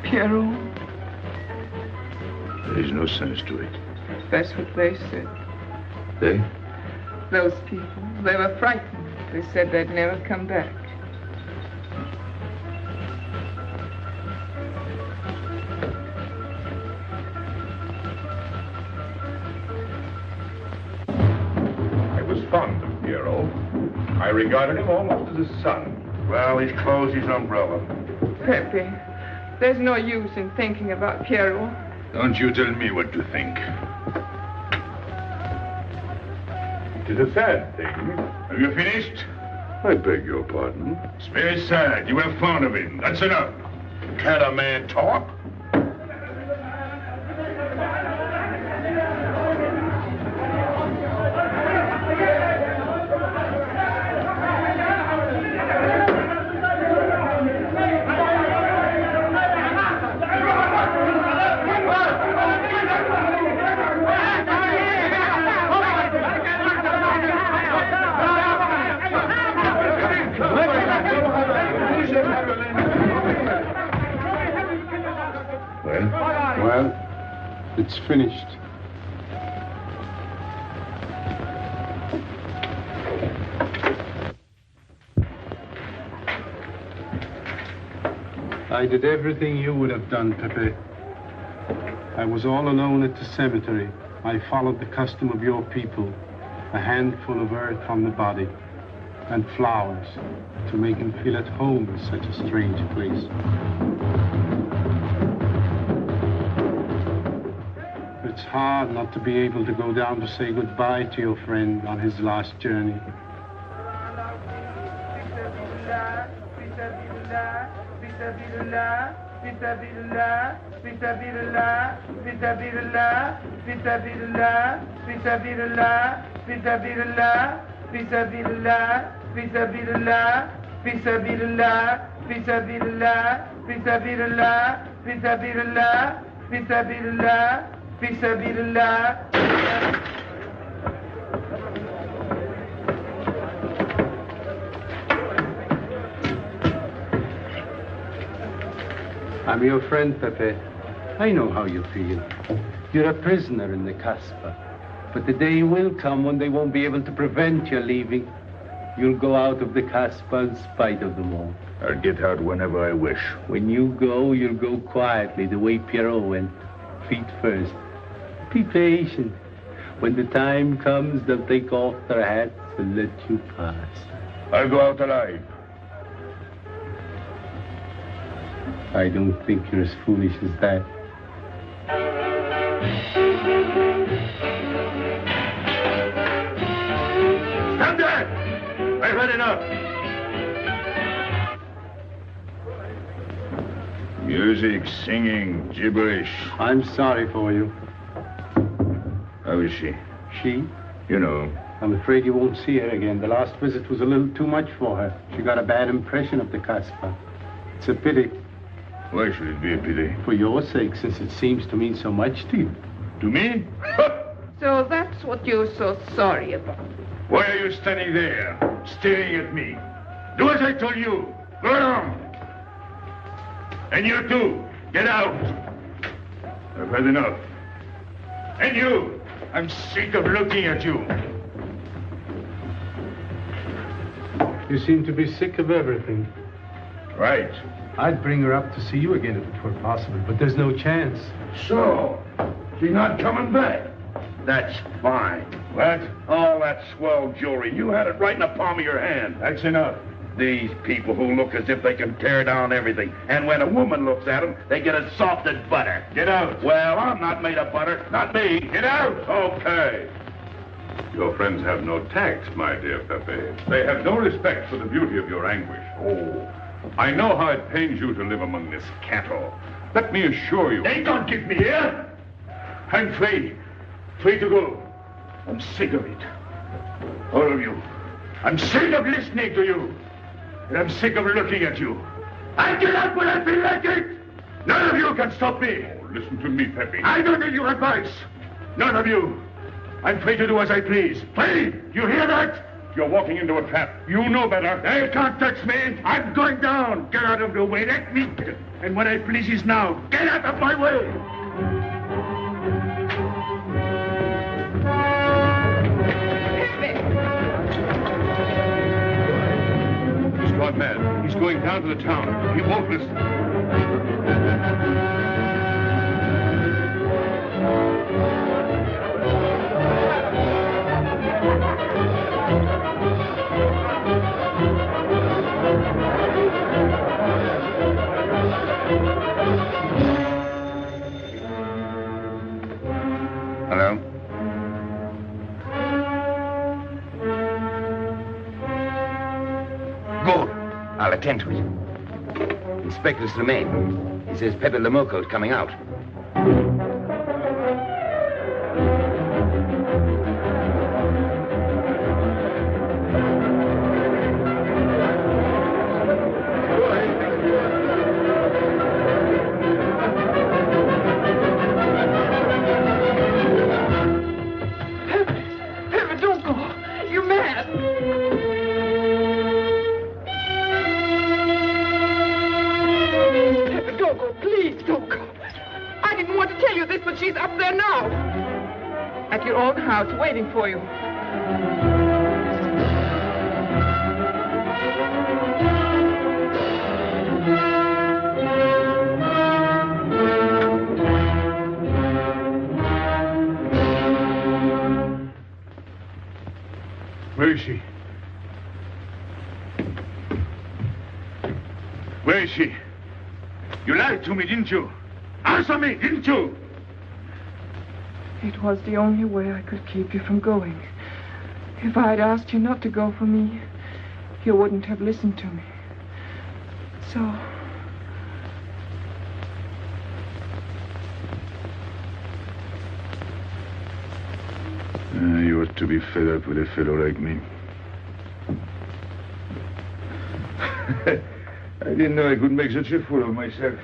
Pierrot, There is no sense to it. that's what they said. They? Those people, they were frightened. They said they'd never come back. I was fond of Pierrot. I regarded him almost as a son. Well, he's closed his umbrella. Pepe, there's no use in thinking about Pierrot. Don't you tell me what to think. It is a sad thing. Have you finished? I beg your pardon. It's very sad. You were fond of him. That's enough. Can't a man talk? Well, it's finished. I did everything you would have done, Pépé. I was all alone at the cemetery. I followed the custom of your people, a handful of earth on the body, and flowers to make him feel at home in such a strange place. It's hard not to be able to go down to say goodbye to your friend on his last journey. I'm your friend, Pépé. I know how you feel. You're a prisoner in the Casbah. But the day will come when they won't be able to prevent your leaving. You'll go out of the Casbah in spite of them all. I'll get out whenever I wish. When you go, you'll go quietly, the way Pierrot went. Feet first. Be patient. When the time comes, they'll take off their hats and let you pass. I'll go out alive. I don't think you're as foolish as that. Stand there! I read had enough. Music, singing, gibberish. I'm sorry for you. How is she? She? You know. I'm afraid you won't see her again. The last visit was a little too much for her. She got a bad impression of the Casbah. It's a pity. Why should it be a pity? For your sake, since it seems to mean so much to you. To me? So that's what you're so sorry about. Why are you standing there, staring at me? Do as I told you. Go on. And you too, get out. I've had enough. And you, I'm sick of looking at you. You seem to be sick of everything. Right. I'd bring her up to see you again if it were possible, but there's no chance. So, she's not coming back. That's fine. What? All that swell jewelry, you had it right in the palm of your hand. That's enough. These people who look as if they can tear down everything. And when a woman looks at them, they get as soft as butter. Get out. Well, I'm not made of butter. Not me. Get out. Okay. Your friends have no tact, my dear Pepe. They have no respect for the beauty of your anguish. Oh, I know how it pains you to live among this cattle. Let me assure you... They don't give me here. I'm free. Free to go. I'm sick of it. All of you. I'm sick of listening to you. And I'm sick of looking at you. I get out when I feel like it. None of you can stop me. Oh, listen to me, Pepe. I don't need your advice. None of you. I'm free to do as I please. Free! You hear that? You're walking into a trap. You know better. They can't touch me. I'm going down. Get out of the way. Let me... And what I please is now. Get out of my way. He's gone mad. He's going down to the town. He won't listen. Hello? Good. I'll attend to it. Inspector Slemaine. He says Pépé le Moko is coming out. She's up there now. At your own house, waiting for you. Where is she? Where is she? You lied to me, didn't you? Answer me, didn't you? It was the only way I could keep you from going. If I had asked you not to go for me, you wouldn't have listened to me. So... You ought to be fed up with a fellow like me. I didn't know I could make such a fool of myself.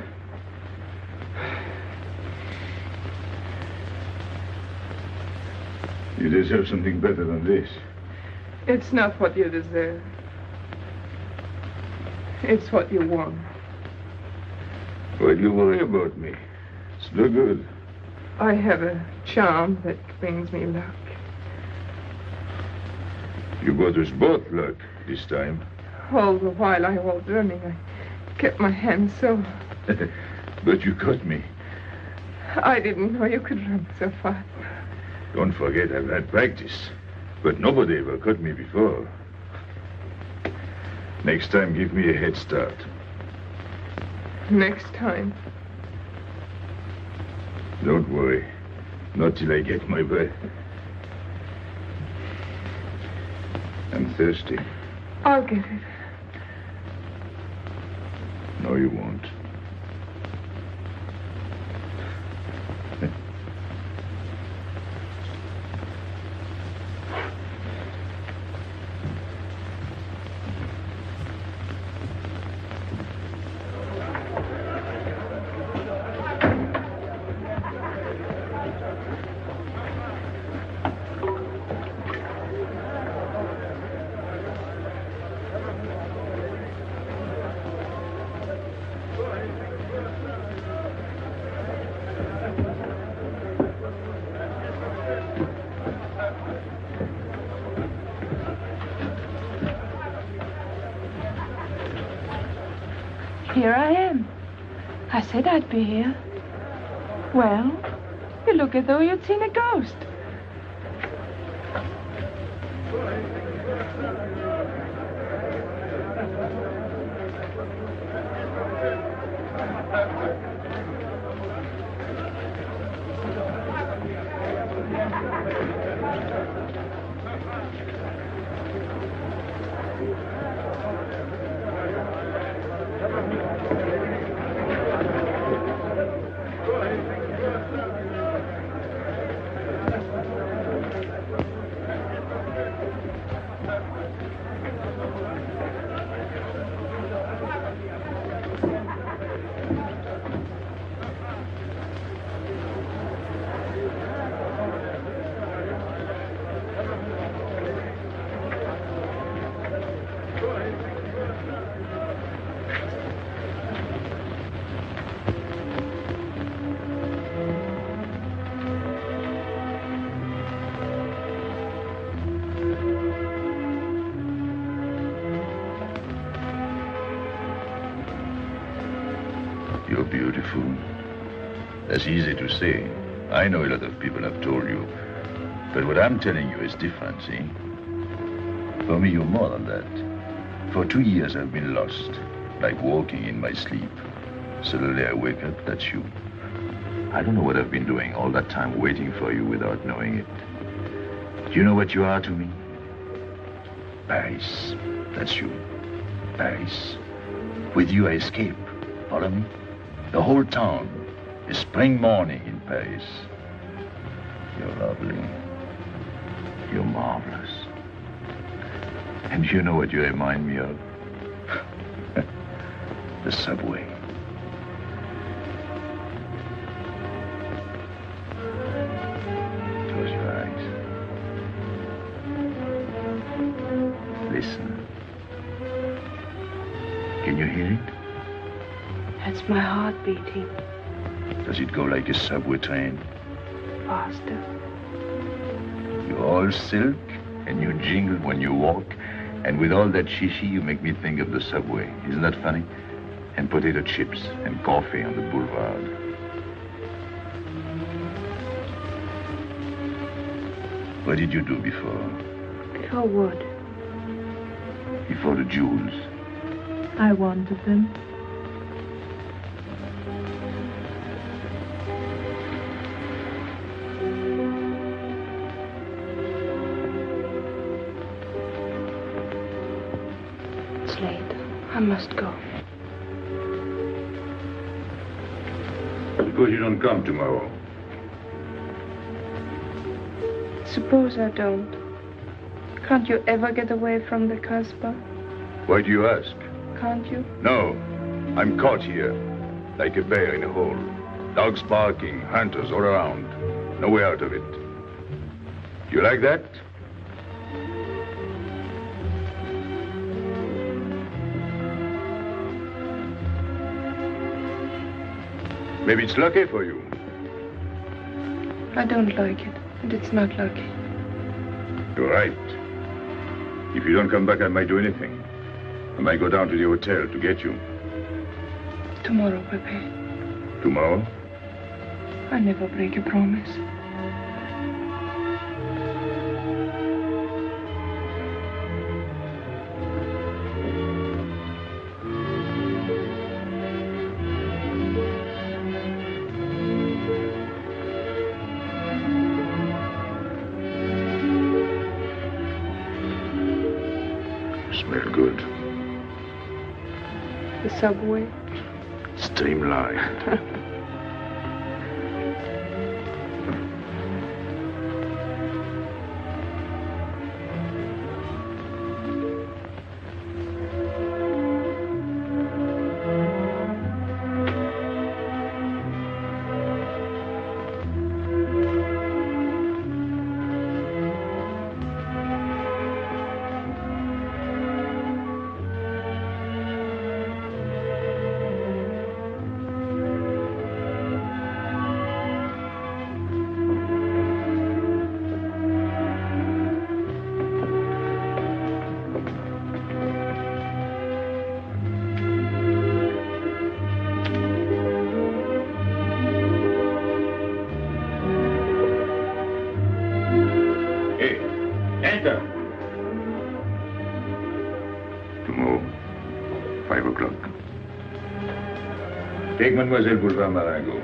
You deserve something better than this. It's not what you deserve. It's what you want. Why do you worry about me? It's no good. I have a charm that brings me luck. You got us both luck this time. All the while I was running, I kept my hand so... But you caught me. I didn't know you could run so fast. Don't forget I've had practice. But nobody ever caught me before. Next time, give me a head start. Next time. Don't worry. Not till I get my breath. I'm thirsty. I'll get it. No, you won't. Here I am. I said I'd be here. Well, you look as though you'd seen a ghost. You're beautiful. That's easy to say. I know a lot of people have told you. But what I'm telling you is different, see? For me, you're more than that. For 2 years, I've been lost, like walking in my sleep. Suddenly, I wake up, that's you. I don't know what I've been doing all that time waiting for you without knowing it. Do you know what you are to me? Paris. That's you. Paris. With you, I escape. Follow me? The whole town. A spring morning in Paris. You're lovely. You're marvelous. And you know what you remind me of? The subway. Close your eyes. Listen. Can you hear it? That's my heart beating. Does it go like a subway train? Faster. You're all silk, and you jingle when you walk, and with all that shishi, you make me think of the subway. Isn't that funny? And potato chips and coffee on the boulevard. What did you do before? Before what? Before the jewels. I wanted them. It's late. I must go. Suppose you don't come tomorrow. Suppose I don't. Can't you ever get away from the Casbah? Why do you ask? Can't you? No. I'm caught here, like a bear in a hole. Dogs barking, hunters all around. No way out of it. You like that? Maybe it's lucky for you. I don't like it, and it's not lucky. You're right. If you don't come back, I might do anything. I might go down to the hotel to get you. Tomorrow, Pépé. Tomorrow? I never break a promise. Smell good. The subway. Streamlined. Take Mademoiselle Boulevard Marengo.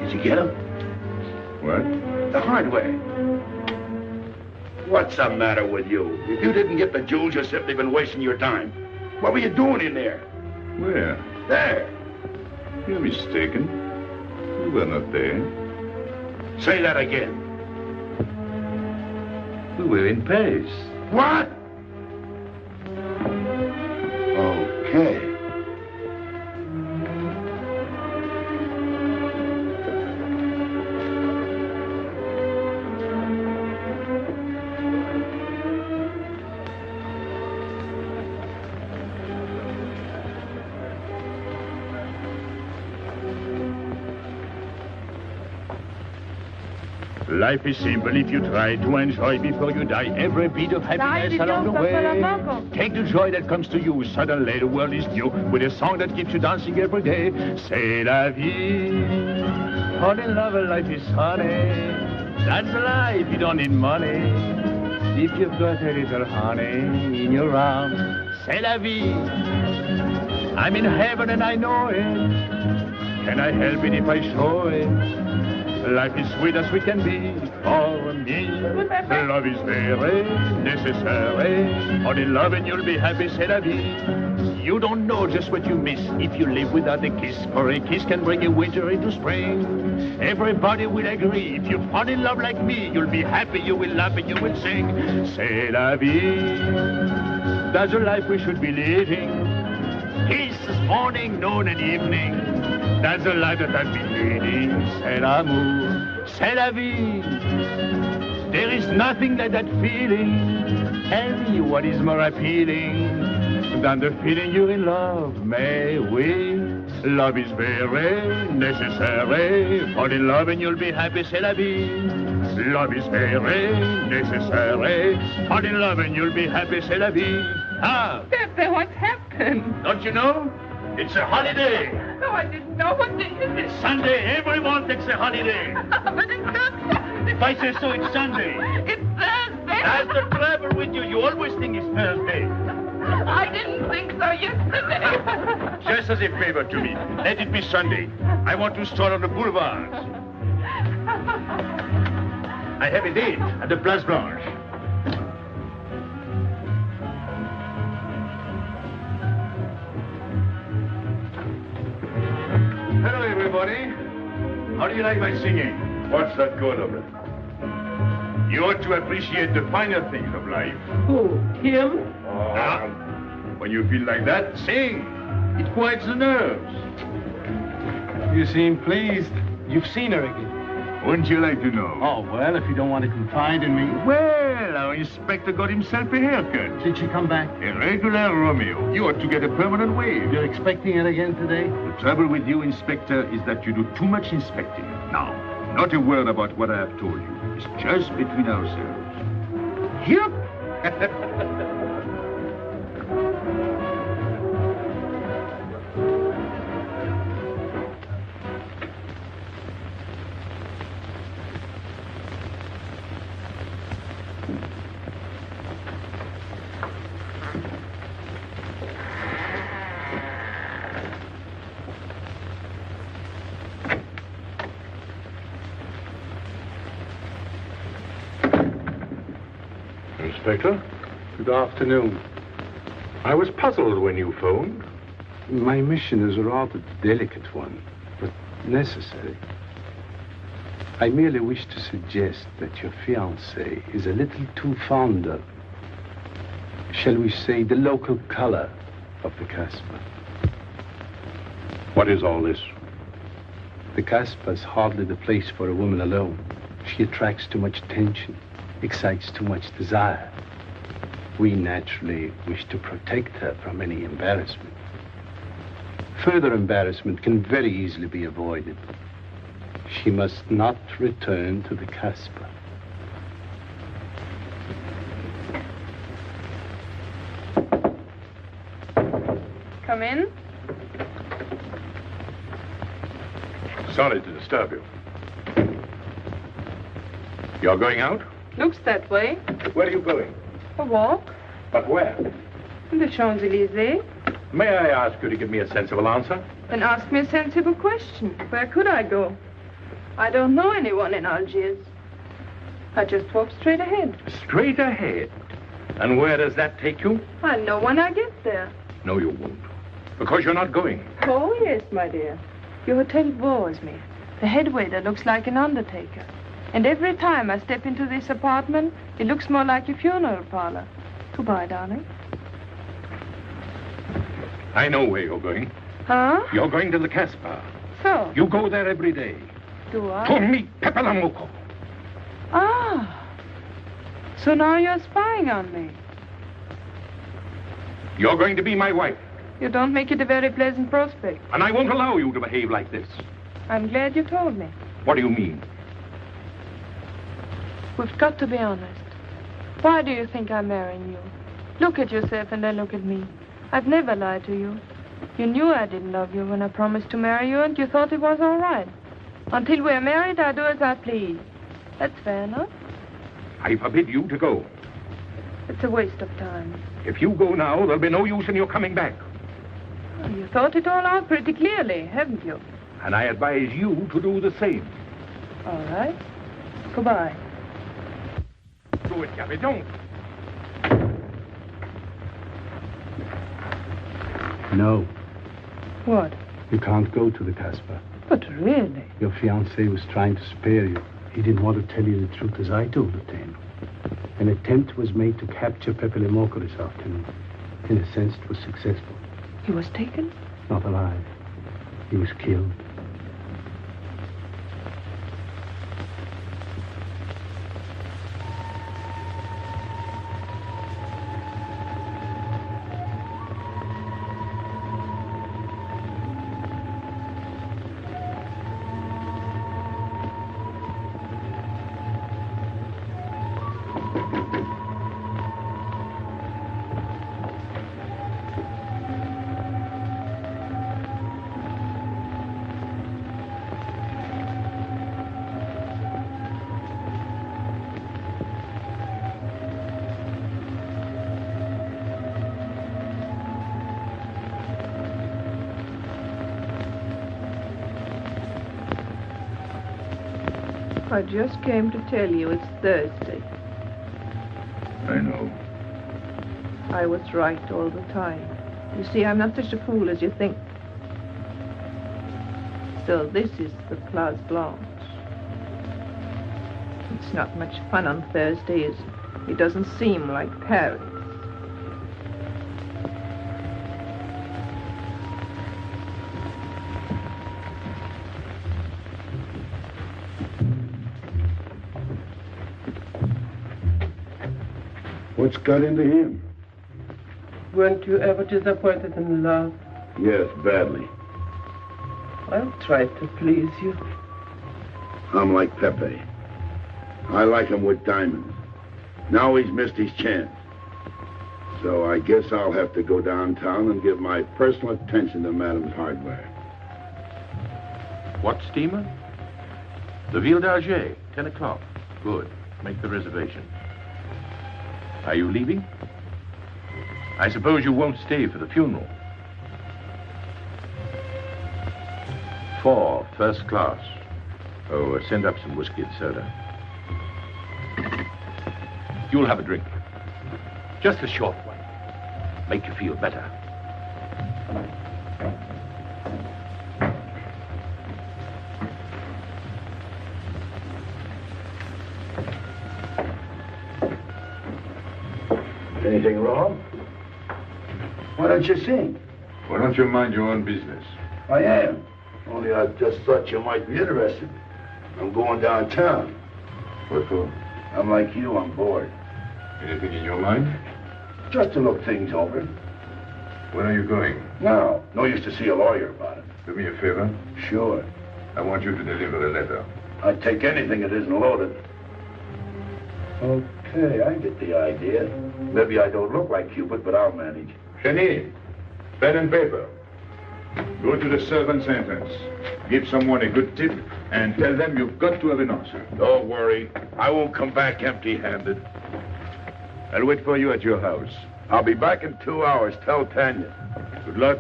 Did you get him? What? The hard way. What's the matter with you? If you didn't get the jewels, you've simply been wasting your time. What were you doing in there? Where? There. You're mistaken. We were not there. Say that again. We were in Paris. What? Okay. Life is simple if you try to enjoy before you die every bit of happiness along the way. Take the joy that comes to you. Suddenly the world is new with a song that keeps you dancing every day. C'est la vie. Fall in love, life is honey. That's life, you don't need money. If you've got a little honey in your arms, c'est la vie. I'm in heaven and I know it. Can I help it if I show it? Life is sweet as we can be. For me, love is very necessary. Fall in love and you'll be happy, c'est la vie. You don't know just what you miss if you live without a kiss. For a kiss can bring a winter into spring. Everybody will agree. If you fall in love like me, you'll be happy, you will laugh and you will sing. C'est la vie. That's the life we should be living. Kiss morning, noon and evening. That's the life that I've been leading. C'est l'amour, c'est la vie. There is nothing like that feeling. Tell me what is more appealing than the feeling you're in love, may we? Love is very necessary. Fall in love and you'll be happy, c'est la vie. Love is very necessary. Fall in love and you'll be happy, c'est la vie. Ah! Pepe, what's happened? Don't you know? It's a holiday. No, I didn't know. What day is it? Sunday. Everyone takes a holiday. But it's not Sunday. If I say so, it's Sunday. It's Thursday. That's the trouble with you. You always think it's Thursday. I didn't think so yesterday. Just as a favor to me, let it be Sunday. I want to stroll on the boulevards. I have a date at the Place Blanche. Hello, everybody. How do you like my singing? What's that good of it? You ought to appreciate the finer things of life. Who? Him? Now, when you feel like that, sing. It quiets the nerves. You seem pleased. You've seen her again. Wouldn't you like to know? Oh, well, if you don't want to confide in me. Well, our inspector got himself a haircut. Did she come back? A regular Romeo. You ought to get a permanent wave. You're expecting it again today? The trouble with you, Inspector, is that you do too much inspecting. Now, not a word about what I have told you. It's just between ourselves. Yep. Inspector. Good afternoon. I was puzzled when you phoned. My mission is a rather delicate one, but necessary. I merely wish to suggest that your fiancé is a little too fond of, shall we say, the local color of the Casbah. What is all this? The Casbah is hardly the place for a woman alone. She attracts too much attention, excites too much desire. We naturally wish to protect her from any embarrassment. Further embarrassment can very easily be avoided. She must not return to the Casbah. Come in. Sorry to disturb you. You're going out? Looks that way. Where are you going? A walk. But where? In the Champs-Élysées. May I ask you to give me a sensible answer? Then ask me a sensible question. Where could I go? I don't know anyone in Algiers. I just walk straight ahead. Straight ahead? And where does that take you? I'll know when I get there. No, you won't. Because you're not going. Oh, yes, my dear. Your hotel bores me. The head waiter looks like an undertaker. And every time I step into this apartment, it looks more like a funeral parlor. Goodbye, darling. I know where you're going. Huh? You're going to the Casbah. So? You go there every day. Do I? To meet Pépé le Moko. Ah. So now you're spying on me. You're going to be my wife. You don't make it a very pleasant prospect. And I won't allow you to behave like this. I'm glad you told me. What do you mean? We've got to be honest. Why do you think I'm marrying you? Look at yourself and then look at me. I've never lied to you. You knew I didn't love you when I promised to marry you, and you thought it was all right. Until we're married, I do as I please. That's fair enough. I forbid you to go. It's a waste of time. If you go now, there'll be no use in your coming back. Well, you thought it all out pretty clearly, haven't you? And I advise you to do the same. All right. Goodbye. Do it, Gabby, don't. No. What? You can't go to the Casbah. But really? Your fiancé was trying to spare you. He didn't want to tell you the truth as I told it to him. An attempt was made to capture Pépé le Moko this afternoon. In a sense, it was successful. He was taken? Not alive. He was killed. I just came to tell you it's Thursday. I know. I was right all the time. You see, I'm not such a fool as you think. So this is the Place Blanche. It's not much fun on Thursday, is it? It doesn't seem like Paris. What's got into him? Weren't you ever disappointed in love? Yes, badly. I'll try to please you. I'm like Pepe. I like him with diamonds. Now he's missed his chance. So I guess I'll have to go downtown and give my personal attention to Madame's hardware. What steamer? The Ville d'Alger, 10 o'clock. Good. Make the reservation. Are you leaving? I suppose you won't stay for the funeral. 4, first class. Oh, send up some whiskey and soda. You'll have a drink. Just a short one. Make you feel better. Anything wrong? Why don't you sing? Why don't you mind your own business? I am. Only I just thought you might be interested. I'm going downtown. What for? I'm like you, I'm bored. Anything in your mind? Just to look things over. When are you going? Now, no use to see a lawyer about it. Do me a favor. Sure. I want you to deliver a letter. I'd take anything that isn't loaded. Okay, I get the idea. Maybe I don't look like Cupid, but I'll manage. Hedy, pen and paper. Go to the servant's entrance. Give someone a good tip and tell them you've got to have an answer. Don't worry. I won't come back empty-handed. I'll wait for you at your house. I'll be back in 2 hours. Tell Tanya. Good luck.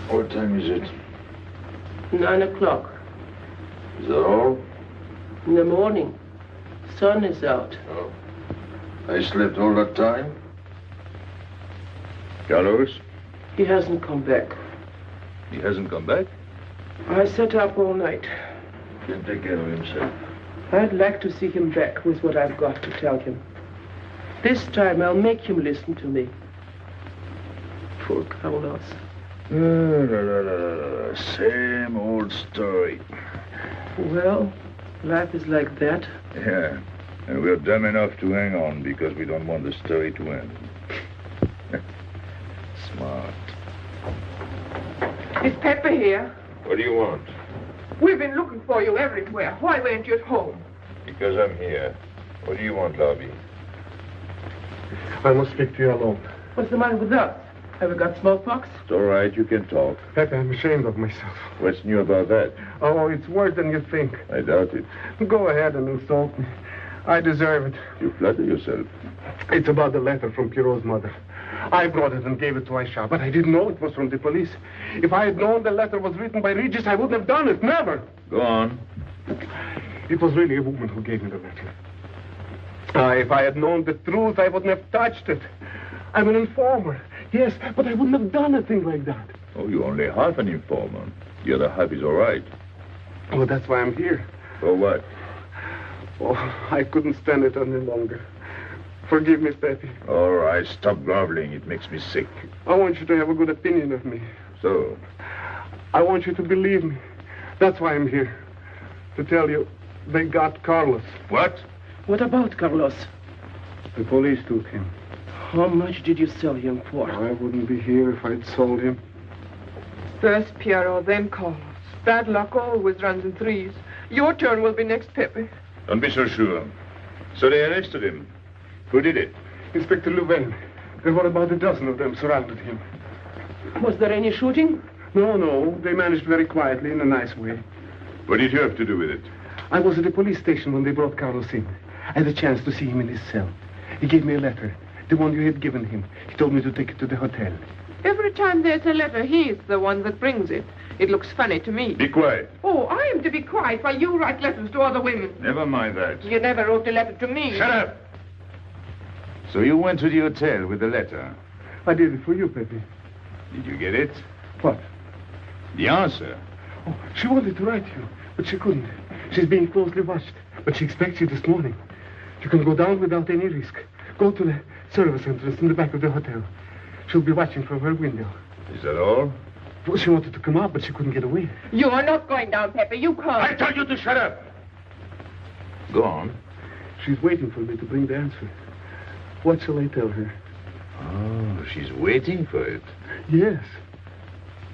What time is it? 9 o'clock. Is that all? In the morning. Sun is out. Oh. I slept all that time? Carlos? He hasn't come back. He hasn't come back? I sat up all night. Can't take care of himself. I'd like to see him back with what I've got to tell him. This time I'll make him listen to me. Poor Carlos. Same old story. Well, life is like that. Yeah. And we're dumb enough to hang on because we don't want the story to end. Smart. Is Pépé here? What do you want? We've been looking for you everywhere. Why weren't you at home? Because I'm here. What do you want, Lobby? I must speak to you alone. What's the matter with us? Have we got smallpox? It's all right, you can talk. Pepe, I'm ashamed of myself. What's new about that? Oh, it's worse than you think. I doubt it. Go ahead and insult me. I deserve it. You flatter yourself. It's about the letter from Pierrot's mother. I brought it and gave it to Aisha, but I didn't know it was from the police. If I had known the letter was written by Regis, I wouldn't have done it. Never. Go on. It was really a woman who gave me the letter. If I had known the truth, I wouldn't have touched it. I'm an informer. Yes, but I wouldn't have done a thing like that. Oh, you're only half an informer. The other half is all right. Well, that's why I'm here. For what? Oh, I couldn't stand it any longer. Forgive me, Pepe. All right, stop groveling. It makes me sick. I want you to have a good opinion of me. So? I want you to believe me. That's why I'm here. To tell you, they got Carlos. What? What about Carlos? The police took him. How much did you sell him for? I wouldn't be here if I'd sold him. First Pierrot, then Carlos. Bad luck always runs in threes. Your turn will be next, Pepe. Don't be so sure. So they arrested him. Who did it? Inspector Louvain. There were about a dozen of them surrounded him. Was there any shooting? No. They managed very quietly in a nice way. What did you have to do with it? I was at the police station when they brought Carlos in. I had a chance to see him in his cell. He gave me a letter. The one you had given him. He told me to take it to the hotel. Every time there's a letter, he's the one that brings it. It looks funny to me. Be quiet. Oh, I am to be quiet while you write letters to other women. Never mind that. You never wrote a letter to me. Shut up! So you went to the hotel with the letter? I did it for you, Pepe. Did you get it? What? The answer. Oh, she wanted to write you, but she couldn't. She's being closely watched, but she expects you this morning. You can go down without any risk. Go to the service entrance in the back of the hotel. She'll be watching from her window. Is that all? Well, she wanted to come out, but she couldn't get away. You are not going down, Pepe. You can't. I told you to shut up. Go on. She's waiting for me to bring the answer. What shall I tell her? Oh, she's waiting for it. Yes.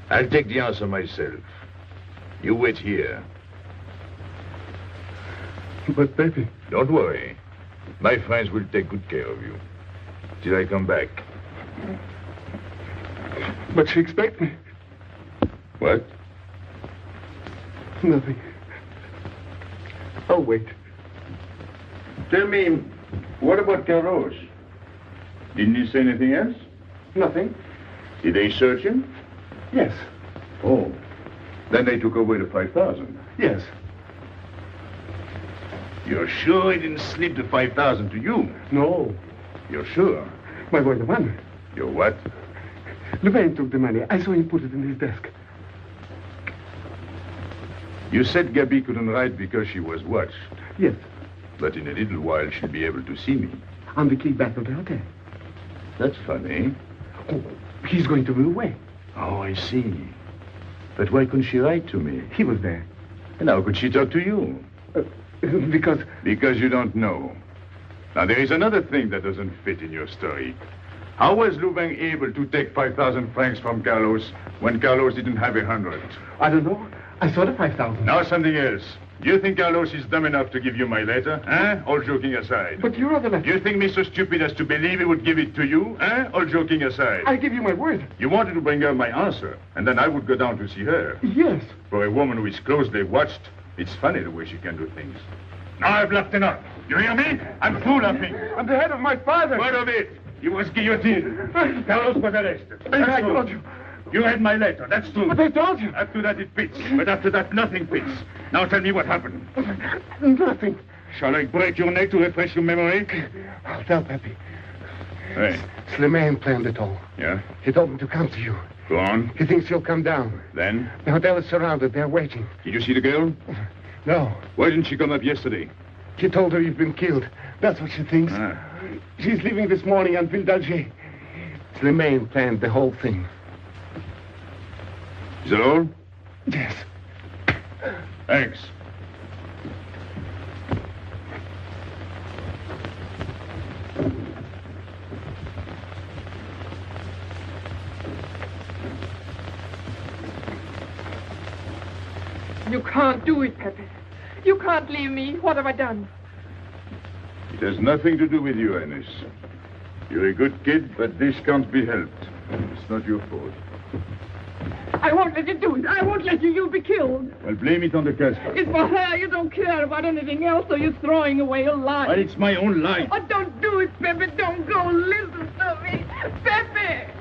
I'll take the answer myself. You wait here. But, Pepe... Don't worry. My friends will take good care of you. Till I come back. But she expects me. What? Nothing. I'll wait. Tell me, what about Carlos? Didn't he say anything else? Nothing. Did they search him? Yes. Oh. Then they took away the 5,000. Yes. You're sure he didn't slip the 5,000 to you? No. You're sure? My boy, the money. Your what? Louvain took the money. I saw him put it in his desk. You said Gabby couldn't write because she was watched. Yes. But in a little while, she'll be able to see me. On the key back of the hotel. That's funny. Oh, he's going to be away. Oh, I see. But why couldn't she write to me? He was there. And how could she talk to you? Because... Because you don't know. Now, there is another thing that doesn't fit in your story. How was Louvain able to take 5,000 francs from Carlos when Carlos didn't have 100? I don't know. I saw the 5,000. Now something else. Do you think Carlos is dumb enough to give you my letter? All joking aside. But you wrote the letter. Do you think me so stupid as to believe he would give it to you? All joking aside. I give you my word. You wanted to bring her my answer, and then I would go down to see her. Yes. For a woman who is closely watched, it's funny the way she can do things. Now I've laughed enough. You hear me? I'm through laughing. I'm the head of my father. Word of it. He was guillotined. Carlos was arrested. I told you. You read my letter, that's true. But I told you. After that it fits, but after that nothing fits. Now tell me what happened. Nothing. Shall I break your neck to refresh your memory? I'll tell Pepe. Hey. Slimane planned it all. Yeah? He told me to come to you. Go on. He thinks you'll come down. Then? The hotel is surrounded. They're waiting. Did you see the girl? No. Why didn't she come up yesterday? She told her you've been killed. That's what she thinks. She's leaving this morning on Ville d'Alger. Slimane planned the whole thing. Is that all? Yes. Thanks. You can't do it, Pepe. You can't leave me. What have I done? It has nothing to do with you, Ines. You're a good kid, but this can't be helped. It's not your fault. I won't let you do it. I won't let you. You'll be killed. Well, blame it on the Casbah. It's for her. You don't care about anything else, so you're throwing away your life. But it's my own life. Oh, don't do it, Pepe. Don't go. Listen to me. Pepe!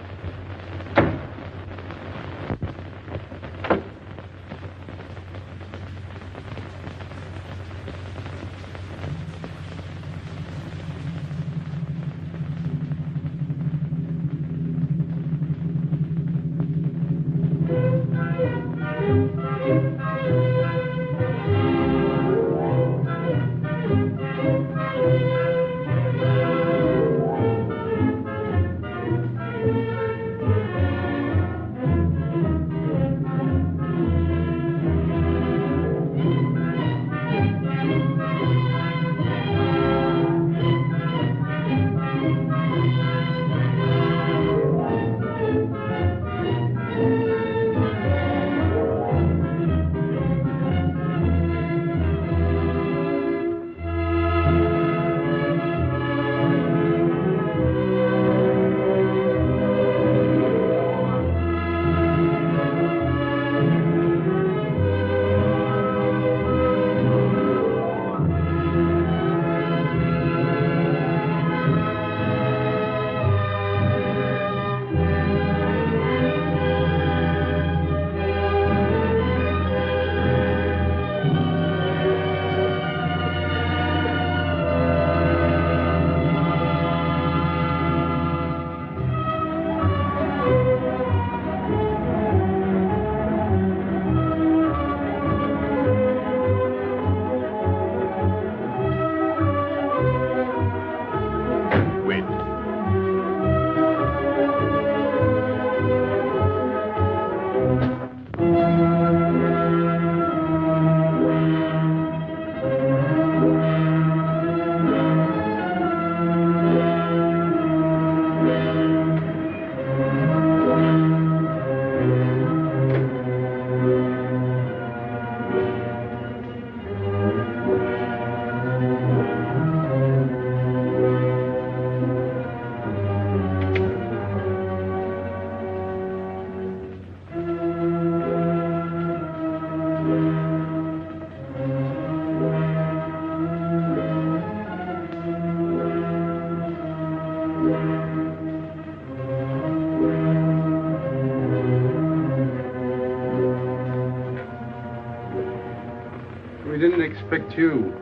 We didn't expect you.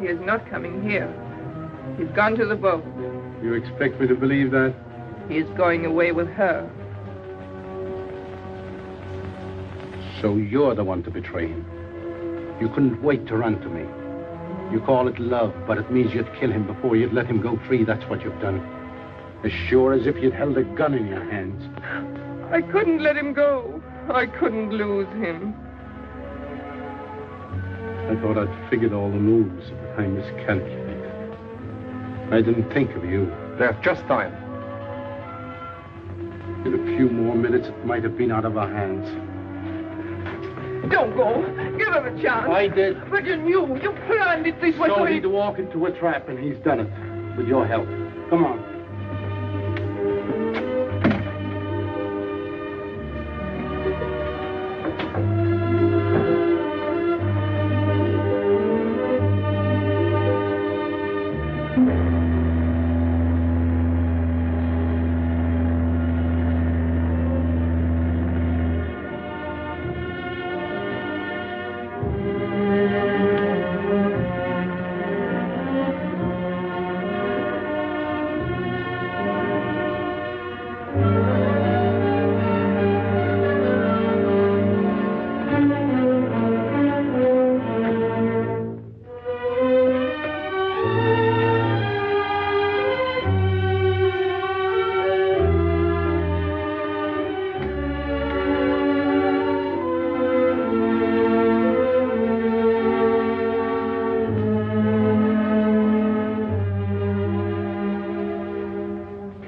He is not coming here. He's gone to the boat. You expect me to believe that? He is going away with her. So you're the one to betray him. You couldn't wait to run to me. You call it love, but it means you'd kill him before you'd let him go free. That's what you've done. As sure as if you'd held a gun in your hands. I couldn't let him go. I couldn't lose him. I thought I'd figured all the moves, but I miscalculated. I didn't think of you. There's just time. In a few more minutes, it might have been out of our hands. Don't go. Give him a chance. I did. But you knew. You planned it this way. So he'd walk into a trap, and he's done it. With your help. Come on.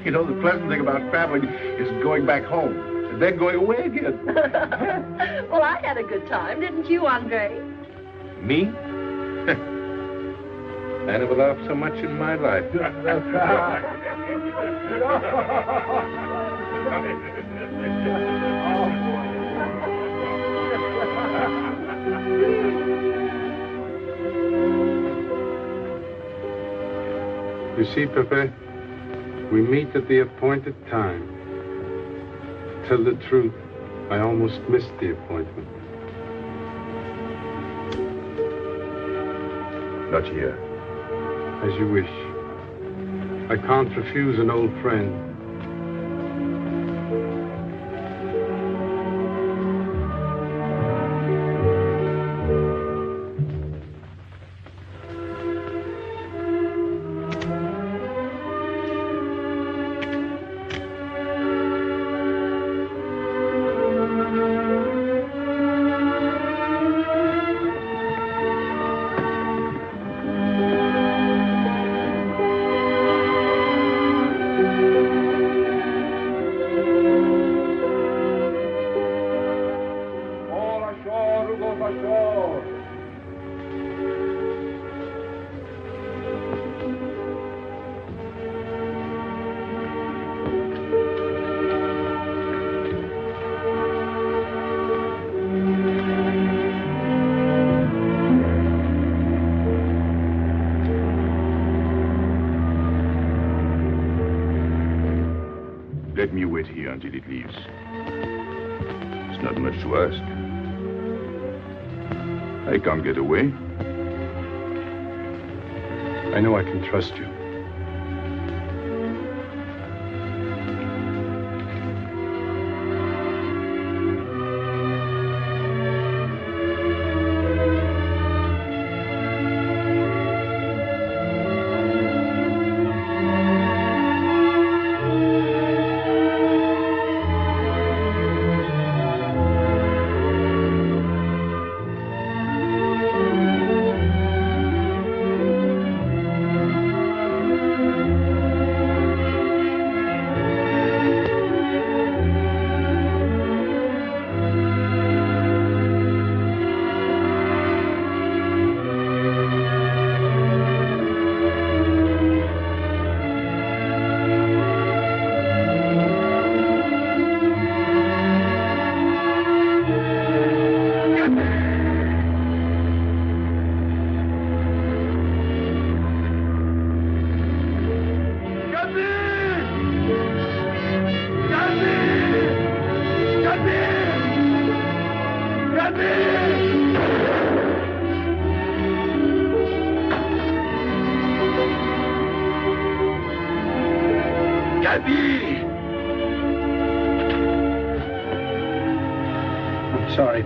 You know, the pleasant thing about traveling is going back home and then going away again. Well, I had a good time, didn't you, Andre? Me? I never laughed so much in my life. You see, Pépé, we meet at the appointed time. To tell the truth, I almost missed the appointment. Not here. As you wish. I can't refuse an old friend. Let me wait here until it leaves. It's not much to ask. I can't get away. I know I can trust you.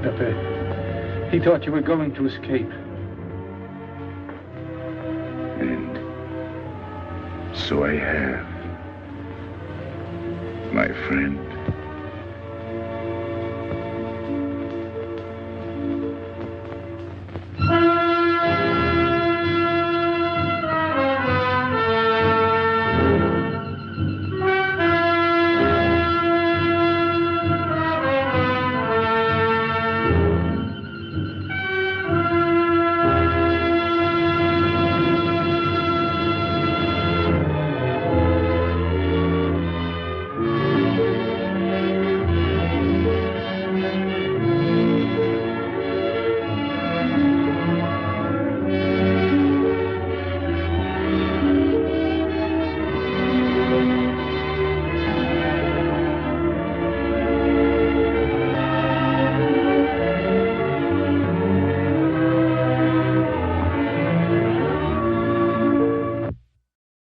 Pépé. He thought you were going to escape. And so I have, my friend.